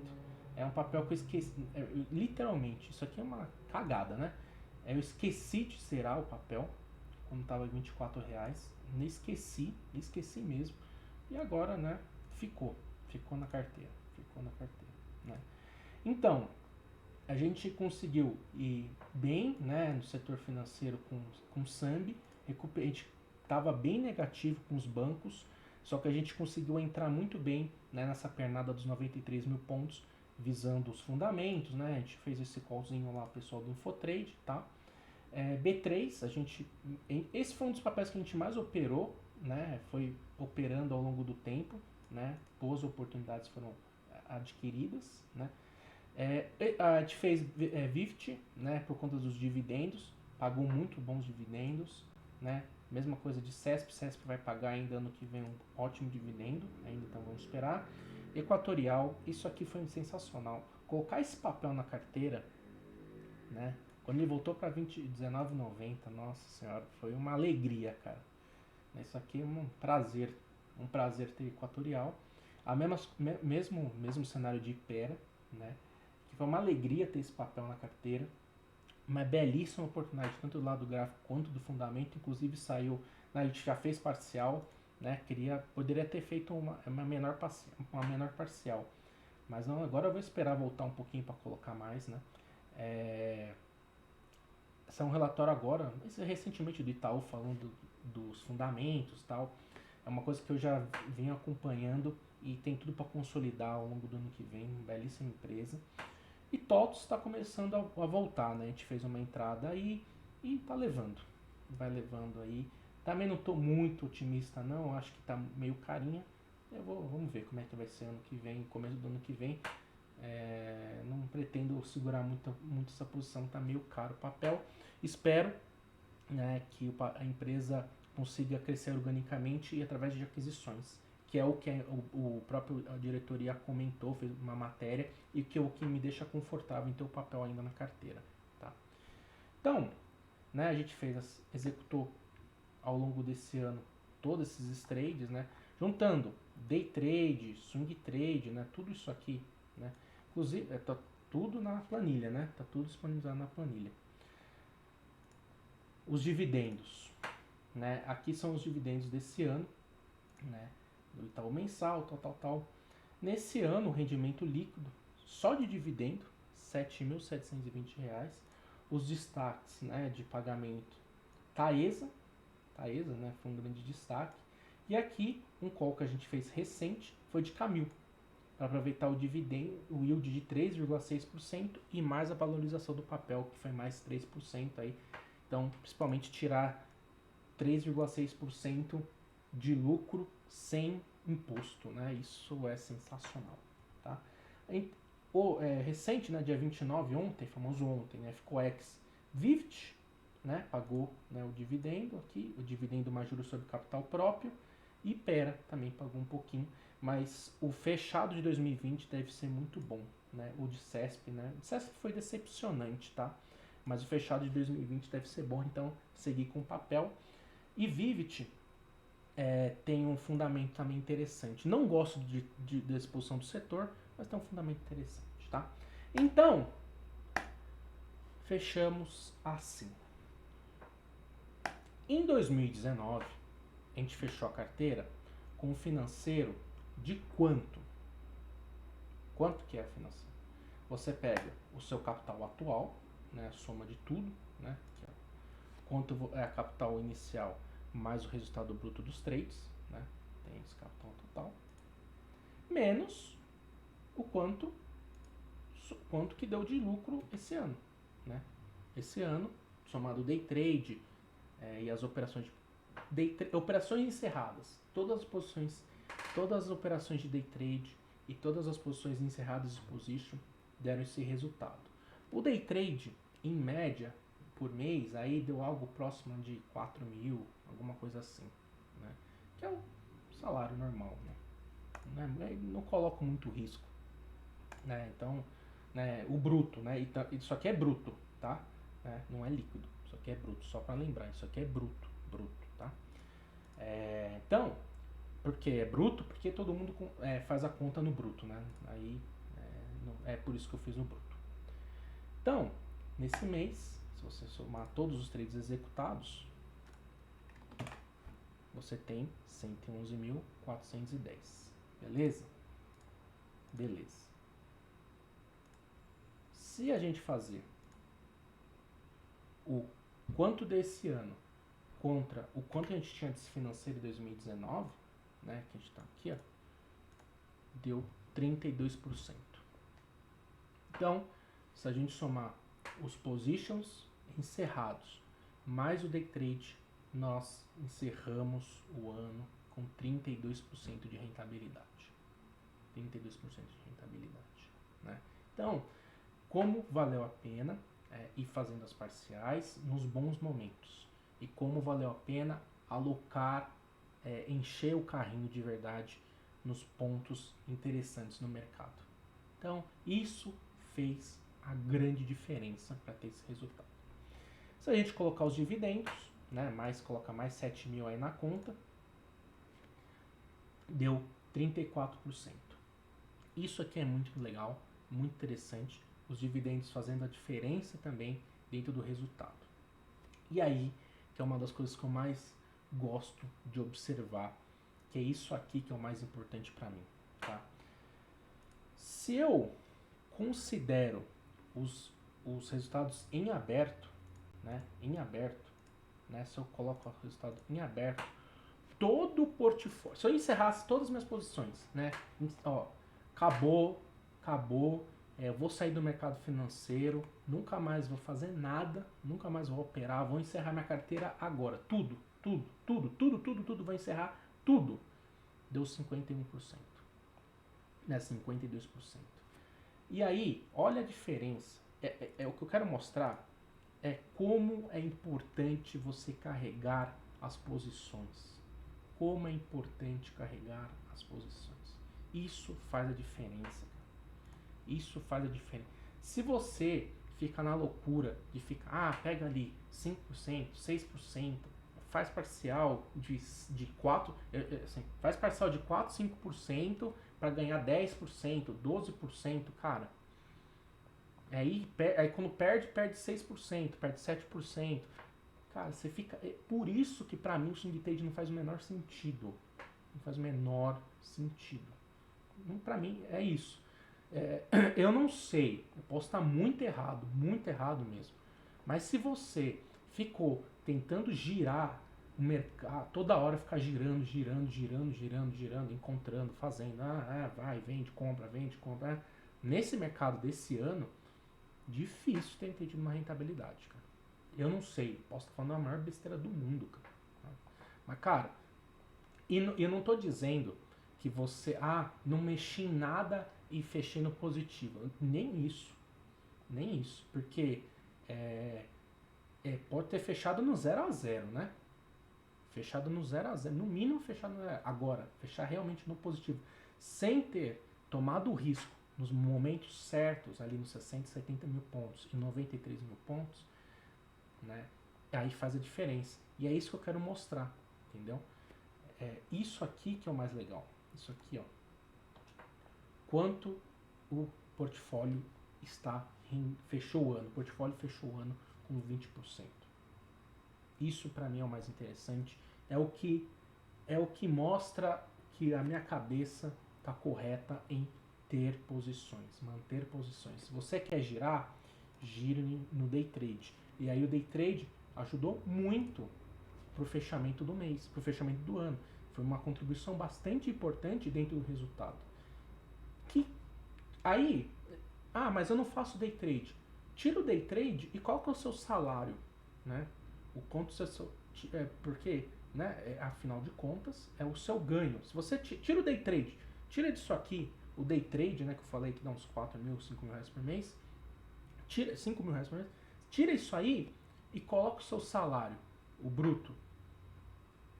É um papel que eu esqueci. Literalmente, isso aqui é uma cagada, né? Eu esqueci de zerar o papel quando estava R$ 24. Esqueci mesmo. E agora, né? Ficou na carteira. Né? Então, a gente conseguiu ir bem, né, no setor financeiro com o Sambi. A gente estava bem negativo com os bancos, só que a gente conseguiu entrar muito bem, né, nessa pernada dos 93 mil pontos, visando os fundamentos, né? A gente fez esse callzinho lá, pessoal do Infotrade, tá? B3, esse foi um dos papéis que a gente mais operou, né? Foi operando ao longo do tempo, né? Boas oportunidades foram adquiridas, né? A gente fez Vift, né? Por conta dos dividendos, pagou muito bons dividendos, né? Mesma coisa de CESP vai pagar ainda ano que vem um ótimo dividendo, ainda então vamos esperar. Equatorial, isso aqui foi sensacional. Colocar esse papel na carteira, né? Quando ele voltou para R$19,90, nossa senhora, foi uma alegria, cara. Isso aqui é um prazer ter Equatorial. Mesmo cenário de Ipera, né? Que foi uma alegria ter esse papel na carteira. Uma belíssima oportunidade, tanto do lado do gráfico quanto do fundamento. Inclusive saiu, a gente já fez parcial, né? Poderia ter feito uma menor parcial. Mas não, agora eu vou esperar voltar um pouquinho para colocar mais, né? Esse é um relatório agora, recentemente do Itaú, falando dos fundamentos e tal. É uma coisa que eu já venho acompanhando e tem tudo para consolidar ao longo do ano que vem. Uma belíssima empresa. E TOTOS está começando a voltar, né? A gente fez uma entrada aí e tá levando. Vai levando aí. Também não estou muito otimista não, acho que tá meio carinha. Vamos ver como é que vai ser ano que vem, começo do ano que vem. Não pretendo segurar muito essa posição, tá meio caro o papel. Espero né, que a empresa consiga crescer organicamente e através de aquisições, que é o que o próprio a diretoria comentou, fez uma matéria, e que é o que me deixa confortável em ter o papel ainda na carteira. Tá? Então, né, a gente executou ao longo desse ano todos esses trades, né, juntando day trade, swing trade, né, tudo isso aqui, né, inclusive tá tudo na planilha, né, tá tudo disponibilizado na planilha. Os dividendos, né, aqui são os dividendos desse ano, né, do Itaú mensal, tal. Nesse ano, o rendimento líquido, só de dividendo, R$ 7.720. Os destaques, né, de pagamento, Taesa, né, foi um grande destaque. E aqui, um call que a gente fez recente foi de Camil, para aproveitar o dividendo, o yield de 3,6% e mais a valorização do papel, que foi mais 3% aí. Então, principalmente tirar 3,6% de lucro sem imposto, né? Isso é sensacional, tá? Recente, né, dia 29, ontem, famoso ontem, né, ficou ex Vivid, né, pagou, né, o dividendo aqui, o dividendo mais juros sobre capital próprio, e Pera também pagou um pouquinho, mas o fechado de 2020 deve ser muito bom, né? O de CESP, né? O de CESP foi decepcionante, tá? Mas o fechado de 2020 deve ser bom, então seguir com o papel. E Vivit tem um fundamento também interessante. Não gosto da exposição do setor, mas tem um fundamento interessante, tá? Então, fechamos assim. Em 2019, a gente fechou a carteira com um financeiro de quanto? Quanto que é financeiro? Você pega o seu capital atual, né, a soma de tudo, né, que é quanto é a capital inicial mais o resultado bruto dos trades, né, tem esse capital total, menos o quanto que deu de lucro esse ano, né? Esse ano, somado day trade e as operações operações encerradas, todas as operações de day trade e todas as posições encerradas de position deram esse resultado. O day trade, em média, por mês, aí deu algo próximo de 4 mil, alguma coisa assim, né? Que é o salário normal, né? Não coloco muito risco, né? Então, né, o bruto, né? Isso aqui é bruto, tá? Não é líquido, isso aqui é bruto, só para lembrar, isso aqui é bruto, tá? Então, por que é bruto? Porque todo mundo faz a conta no bruto, né? Aí é por isso que eu fiz no bruto. Então, nesse mês, se você somar todos os trades executados, você tem 111.410. Beleza? Beleza. Se a gente fazer o quanto desse ano contra o quanto a gente tinha desse financeiro em 2019, né, que a gente está aqui, ó, deu 32%. Então, se a gente somar os positions encerrados mais o day trade, nós encerramos o ano com 32% de rentabilidade. 32% de rentabilidade, né? Então, como valeu a pena ir fazendo as parciais nos bons momentos e como valeu a pena alocar, encher o carrinho de verdade nos pontos interessantes no mercado. Então, isso fez a grande diferença para ter esse resultado. Se a gente colocar os dividendos, né, colocar mais 7 mil aí na conta, deu 34%. Isso aqui é muito legal, muito interessante. Os dividendos fazendo a diferença também dentro do resultado. E aí, que é uma das coisas que eu mais gosto de observar, que é isso aqui que é o mais importante para mim, tá? Se eu considero os resultados em aberto, né? Em aberto, né? Se eu coloco o resultado em aberto, todo o portfólio, se eu encerrasse todas as minhas posições, né? Ó, acabou, eu vou sair do mercado financeiro, nunca mais vou fazer nada, nunca mais vou operar, vou encerrar minha carteira agora, tudo, vou encerrar tudo. Deu 51%, né? 52%. E aí, olha a diferença. O que eu quero mostrar é como é importante você carregar as posições. Como é importante carregar as posições. Isso faz a diferença. Isso faz a diferença. Se você fica na loucura de ficar, pega ali 5%, 6%, faz parcial de 4%, assim, faz parcial de 4, 5% para ganhar 10%, 12%, cara. Aí quando perde 6%, perde 7%. Cara, você fica. Por isso que pra mim o swing trade não faz o menor sentido. Não faz o menor sentido. Pra mim é isso. Eu não sei, eu posso estar muito errado mesmo. Mas se você ficou tentando girar o mercado, toda hora ficar girando, encontrando, fazendo, vai, vende, compra. Nesse mercado desse ano, difícil ter entendido uma rentabilidade, cara. Eu não sei, posso estar falando a maior besteira do mundo, cara. Mas, cara, eu não tô dizendo que você, não mexi em nada e fechei no positivo. Nem isso. Nem isso. Porque pode ter fechado no 0 a 0, né? Fechado no 0 a 0. No mínimo fechado no 0. Agora, fechar realmente no positivo. Sem ter tomado o risco nos momentos certos, ali nos 60, 70 mil pontos e 93 mil pontos, né? Aí faz a diferença. E é isso que eu quero mostrar, entendeu? Isso aqui que é o mais legal. Isso aqui, ó. Quanto o portfólio fechou o ano. O portfólio fechou o ano com 20%. Isso para mim é o mais interessante. É o que mostra que a minha cabeça está correta em ter posições, manter posições. Se você quer girar, gire no day trade. E aí o day trade ajudou muito pro fechamento do mês, pro fechamento do ano. Foi uma contribuição bastante importante dentro do resultado. Aí, mas eu não faço day trade. Tira o day trade e qual que é o seu salário, né? O quanto você porque, né, afinal de contas, é o seu ganho. Se você tira o day trade, tira disso aqui, o day trade, né, que eu falei que dá uns 4 mil, 5 mil reais por mês, tira 5 mil reais por mês, tira isso aí e coloca o seu salário, o bruto,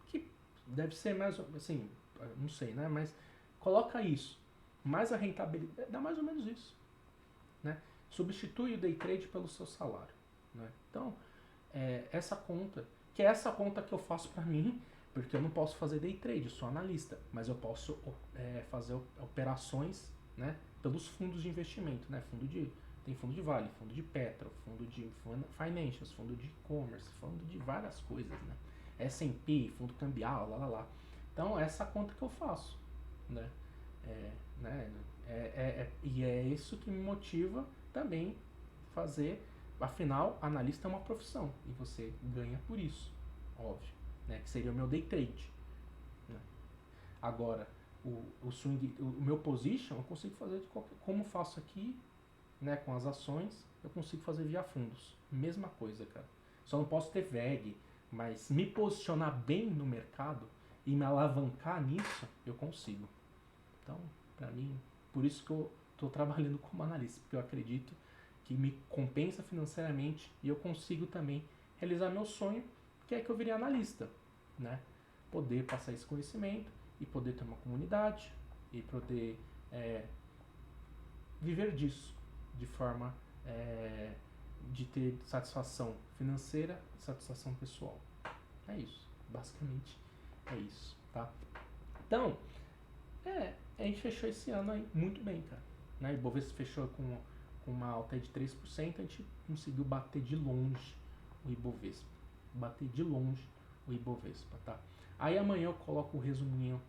que deve ser mais, assim, não sei, né, mas coloca isso, mais a rentabilidade, dá mais ou menos isso, né? Substitui o day trade pelo seu salário, né? Então, essa conta, que é essa conta que eu faço para mim, porque eu não posso fazer day trade, eu sou analista, mas eu posso fazer operações, né, pelos fundos de investimento, né? Tem fundo de Vale, fundo de Petro, fundo de Financials, fundo de e-commerce, fundo de várias coisas, né? S&P, fundo cambial, lá. Então, essa conta que eu faço, né? E é isso que me motiva também fazer. Afinal, analista é uma profissão e você ganha por isso, óbvio, né? Que seria o meu day trade, né? Agora, o swing, o meu position, eu consigo fazer como faço aqui, né? Com as ações, eu consigo fazer via fundos, mesma coisa, cara. Só não posso ter VEG, mas me posicionar bem no mercado e me alavancar nisso, eu consigo. Então, pra mim, por isso que eu tô trabalhando como analista, porque eu acredito que me compensa financeiramente e eu consigo também realizar meu sonho, que é que eu virei analista, né? Poder passar esse conhecimento e poder ter uma comunidade e poder viver disso de forma de ter satisfação financeira e satisfação pessoal. É isso, basicamente é isso, tá? Então, a gente fechou esse ano aí muito bem, cara. Né? O Ibovespa fechou com uma alta de 3%, a gente conseguiu bater de longe o Ibovespa. Tá? Aí amanhã eu coloco o resuminho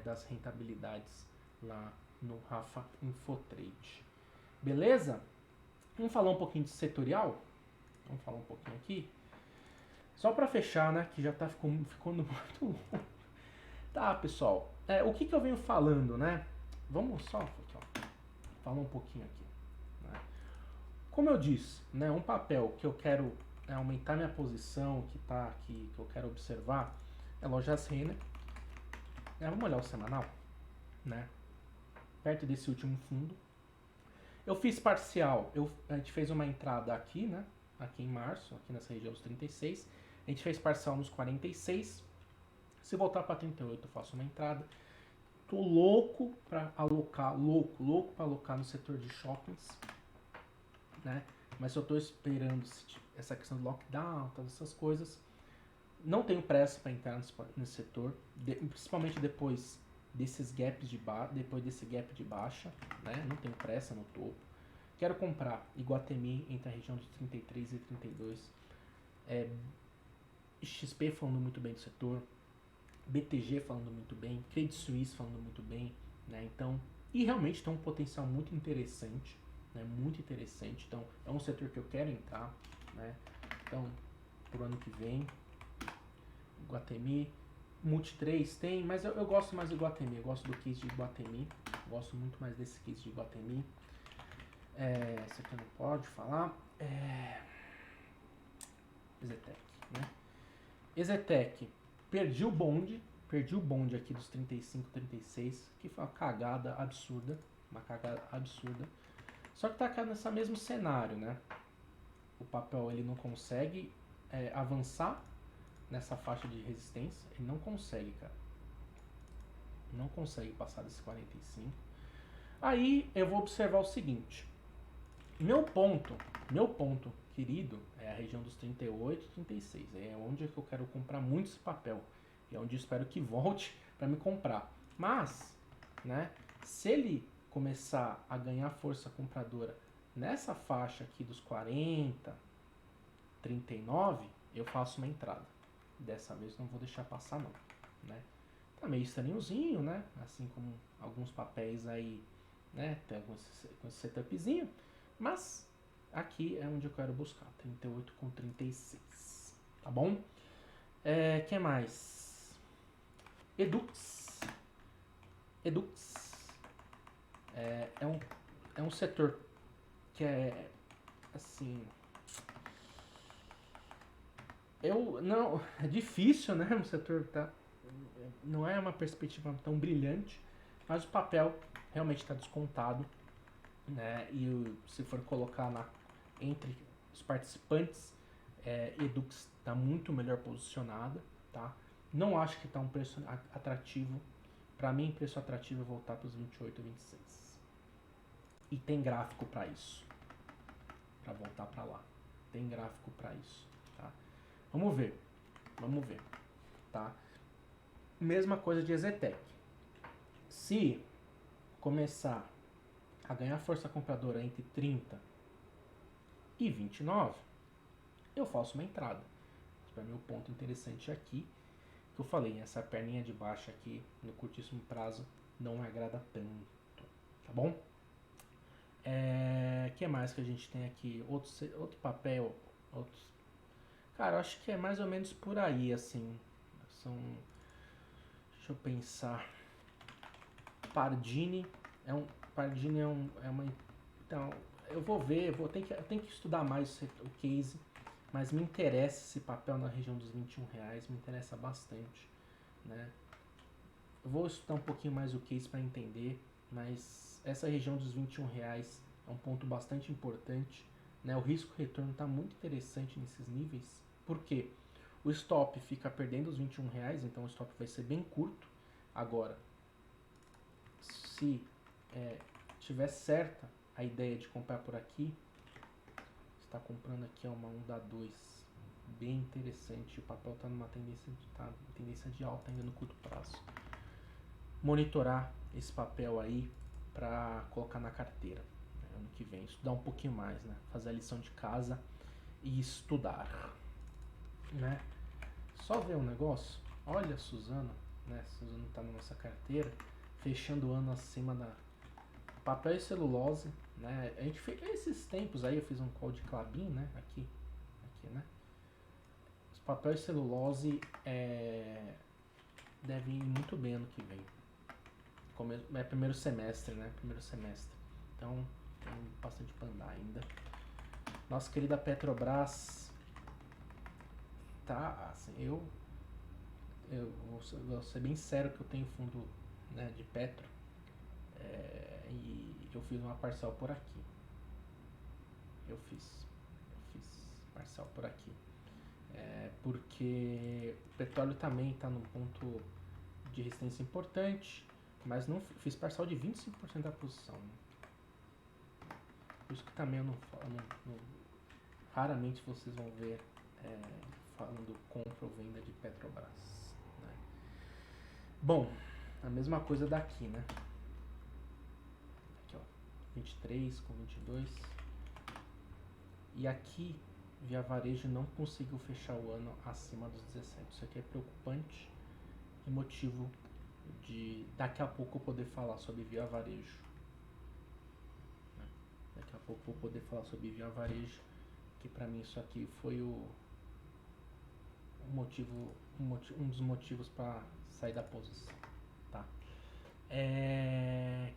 das rentabilidades lá no Rafa Infotrade. Beleza? Vamos falar um pouquinho de setorial? Vamos falar um pouquinho aqui. Só para fechar, né? Que já tá ficando muito longo. Tá, pessoal. O que eu venho falando, né? Vamos só aqui, ó, falar um pouquinho aqui. Né? Como eu disse, né, um papel que eu quero aumentar minha posição, que tá aqui, que eu quero observar, é Lojas Renner. Vamos olhar o semanal, né? Perto desse último fundo. Eu fiz parcial, a gente fez uma entrada aqui, né? aqui em março, aqui nessa região dos 36. A gente fez parcial nos 46. Se voltar para 38, eu faço uma entrada. Tô louco para alocar, louco para alocar no setor de shoppings, né? Mas eu tô esperando essa questão do lockdown, todas essas coisas. Não tenho pressa para entrar nesse setor, principalmente depois desses gaps depois desse gap de baixa, né? Não tenho pressa no topo. Quero comprar Iguatemi entre a região de 33 e 32. XP falando muito bem do setor, BTG falando muito bem, Credit Suisse falando muito bem, né? Então, e realmente tem um potencial muito interessante, né? Muito interessante. Então, é um setor que eu quero entrar, né? Então, pro ano que vem, Iguatemi, Multi3 tem, mas eu gosto mais do Iguatemi, eu gosto do case de Iguatemi, gosto muito mais desse case de Iguatemi. Esse aqui não pode falar. Exetec, né? Exetec, perdi o bonde aqui dos 35, 36, que foi uma cagada absurda, Só que tá nesse mesmo cenário, né? O papel ele não consegue avançar nessa faixa de resistência, ele não consegue, cara. Não consegue passar desse 45. Aí eu vou observar o seguinte. Meu ponto querido é a região dos 38 e 36. É onde eu quero comprar muito esse papel. É onde eu espero que volte para me comprar. Mas, né, se ele começar a ganhar força compradora nessa faixa aqui dos 40, 39, eu faço uma entrada. Dessa vez não vou deixar passar não, né? Tá meio estranhozinho, né? Assim como alguns papéis aí, né? Tem com esse setupzinho. Mas aqui é onde eu quero buscar. 38 com 36. Tá bom? Que mais? Edux. É um setor que é assim. É difícil, né? Um setor não é uma perspectiva tão brilhante, mas o papel realmente está descontado, né? E se for colocar entre os participantes, Edux está muito melhor posicionada, tá? Não acho que está um preço atrativo. Para mim, preço atrativo é voltar para os 28, 26. E tem gráfico para isso, para voltar para lá. Tem gráfico para isso, tá? Vamos ver, tá? Mesma coisa de Exetec. Se começar a ganhar força compradora entre 30 e 29, eu faço uma entrada. Para mim o ponto interessante aqui, que eu falei, essa perninha de baixo aqui no curtíssimo prazo não me agrada tanto, tá bom? Que mais que a gente tem aqui? Outro papel, outros. Cara, eu acho que é mais ou menos por aí, assim. Deixa eu pensar. Pardini é uma. Então, eu vou ver, eu tenho que estudar mais o case, mas me interessa esse papel na região dos R$ 21, me interessa bastante, né? Eu vou estudar um pouquinho mais o case para entender, mas essa região dos R$ 21 é um ponto bastante importante, né? O risco-retorno está muito interessante nesses níveis, porque o stop fica perdendo os R$ 21, então o stop vai ser bem curto. Agora, se tiver certa a ideia de comprar por aqui, está comprando aqui uma 1 da 2 bem interessante, o papel está numa tendência de alta ainda no curto prazo. Monitorar esse papel aí para colocar na carteira, né, ano que vem, estudar um pouquinho mais, né, fazer a lição de casa e estudar, né. Só ver um negócio, olha a Suzano, né, Suzano está na nossa carteira, fechando o ano acima da papel e celulose, né? A gente fez esses tempos aí, eu fiz um call de Clabin, né? Aqui, né? Os papéis e celulose devem ir muito bem ano que vem. É primeiro semestre, né? Então tem bastante pra andar ainda. Nossa querida Petrobras, tá? Assim, eu vou ser bem sério que eu tenho fundo, né, de Petro. E eu fiz uma parcial por aqui. Eu fiz parcial por aqui. Porque o petróleo também está num ponto de resistência importante, mas não fiz parcial de 25% da posição. Né? Por isso que também eu raramente vocês vão ver falando compra ou venda de Petrobras. Né? Bom, a mesma coisa daqui, né? Aqui, ó, 23 com 22. E aqui, Via Varejo não conseguiu fechar o ano acima dos 17. Isso aqui é preocupante e motivo de daqui a pouco eu poder falar sobre Via Varejo. Daqui a pouco eu vou poder falar sobre Via Varejo, que pra mim isso aqui foi um dos motivos para sair da posição, tá?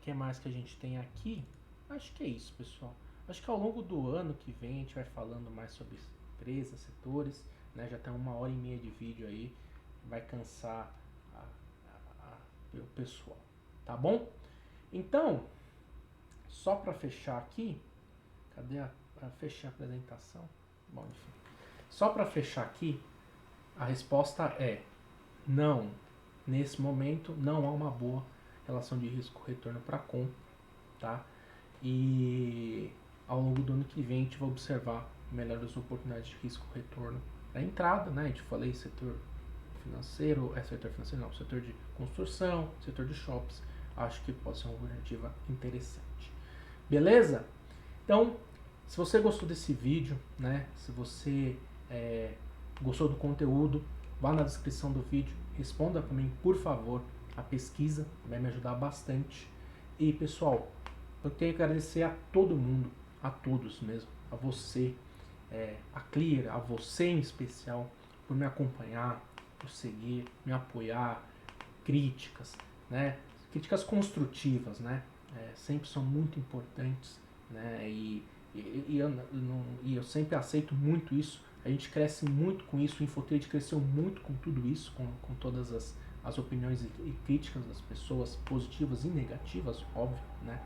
Que mais que a gente tem aqui? Acho que é isso, pessoal. Acho que ao longo do ano que vem a gente vai falando mais sobre empresas, setores, né? Já tem 1h30 de vídeo aí, vai cansar o pessoal, tá bom? Então, só para fechar aqui, cadê fechei a apresentação? Bom, enfim. Só para fechar aqui, a resposta é não. Nesse momento não há uma boa relação de risco-retorno para com, tá? E ao longo do ano que vem a gente vai observar melhores oportunidades de risco-retorno da entrada, né? A gente falei setor financeiro, setor de construção, setor de shops. Acho que pode ser uma alternativa interessante. Beleza? Então, se você gostou desse vídeo, né? Se você gostou do conteúdo, vá na descrição do vídeo, responda para mim, por favor, a pesquisa, vai me ajudar bastante. E pessoal, eu tenho que agradecer a todo mundo, a todos mesmo, a você, a Clear, a você em especial, por me acompanhar, por seguir, me apoiar, críticas, né? Críticas construtivas, né? Sempre são muito importantes, né? E eu sempre aceito muito isso. A gente cresce muito com isso, o Infotrade cresceu muito com tudo isso, com todas as opiniões e críticas das pessoas, positivas e negativas, óbvio, né?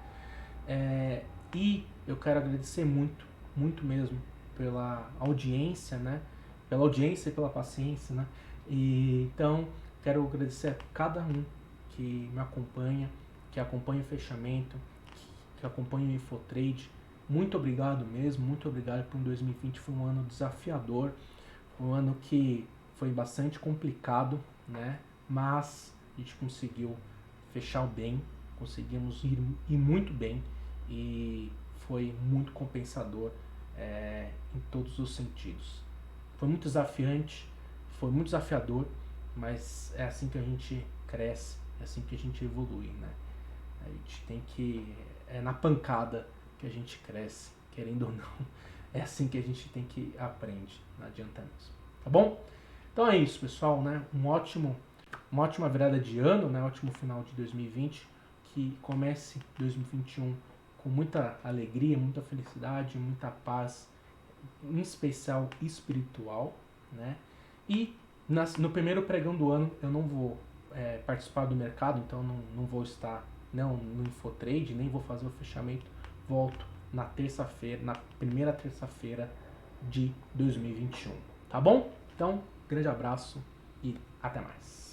E eu quero agradecer muito, muito mesmo pela audiência, né? Pela audiência e pela paciência, né? E então quero agradecer a cada um que me acompanha, que acompanha o fechamento, que acompanha o Infotrade. Muito obrigado mesmo, muito obrigado por 2020, foi um ano desafiador, foi um ano que foi bastante complicado, né? Mas a gente conseguiu fechar bem, conseguimos ir muito bem e foi muito compensador em todos os sentidos. Foi muito desafiante, foi muito desafiador, mas é assim que a gente cresce, é assim que a gente evolui, né? A gente tem que... é na pancada que a gente cresce, querendo ou não. É assim que a gente tem que aprende, não adianta mesmo. Tá bom? Então é isso, pessoal, né? Uma ótima virada de ano, né? Ótimo final de 2020, que comece 2021 com muita alegria, muita felicidade, muita paz, em especial espiritual, né? E no primeiro pregão do ano eu não vou participar do mercado, então não vou estar no Infotrade, nem vou fazer o fechamento. Volto na terça-feira, na primeira terça-feira de 2021, tá bom? Então, grande abraço e até mais.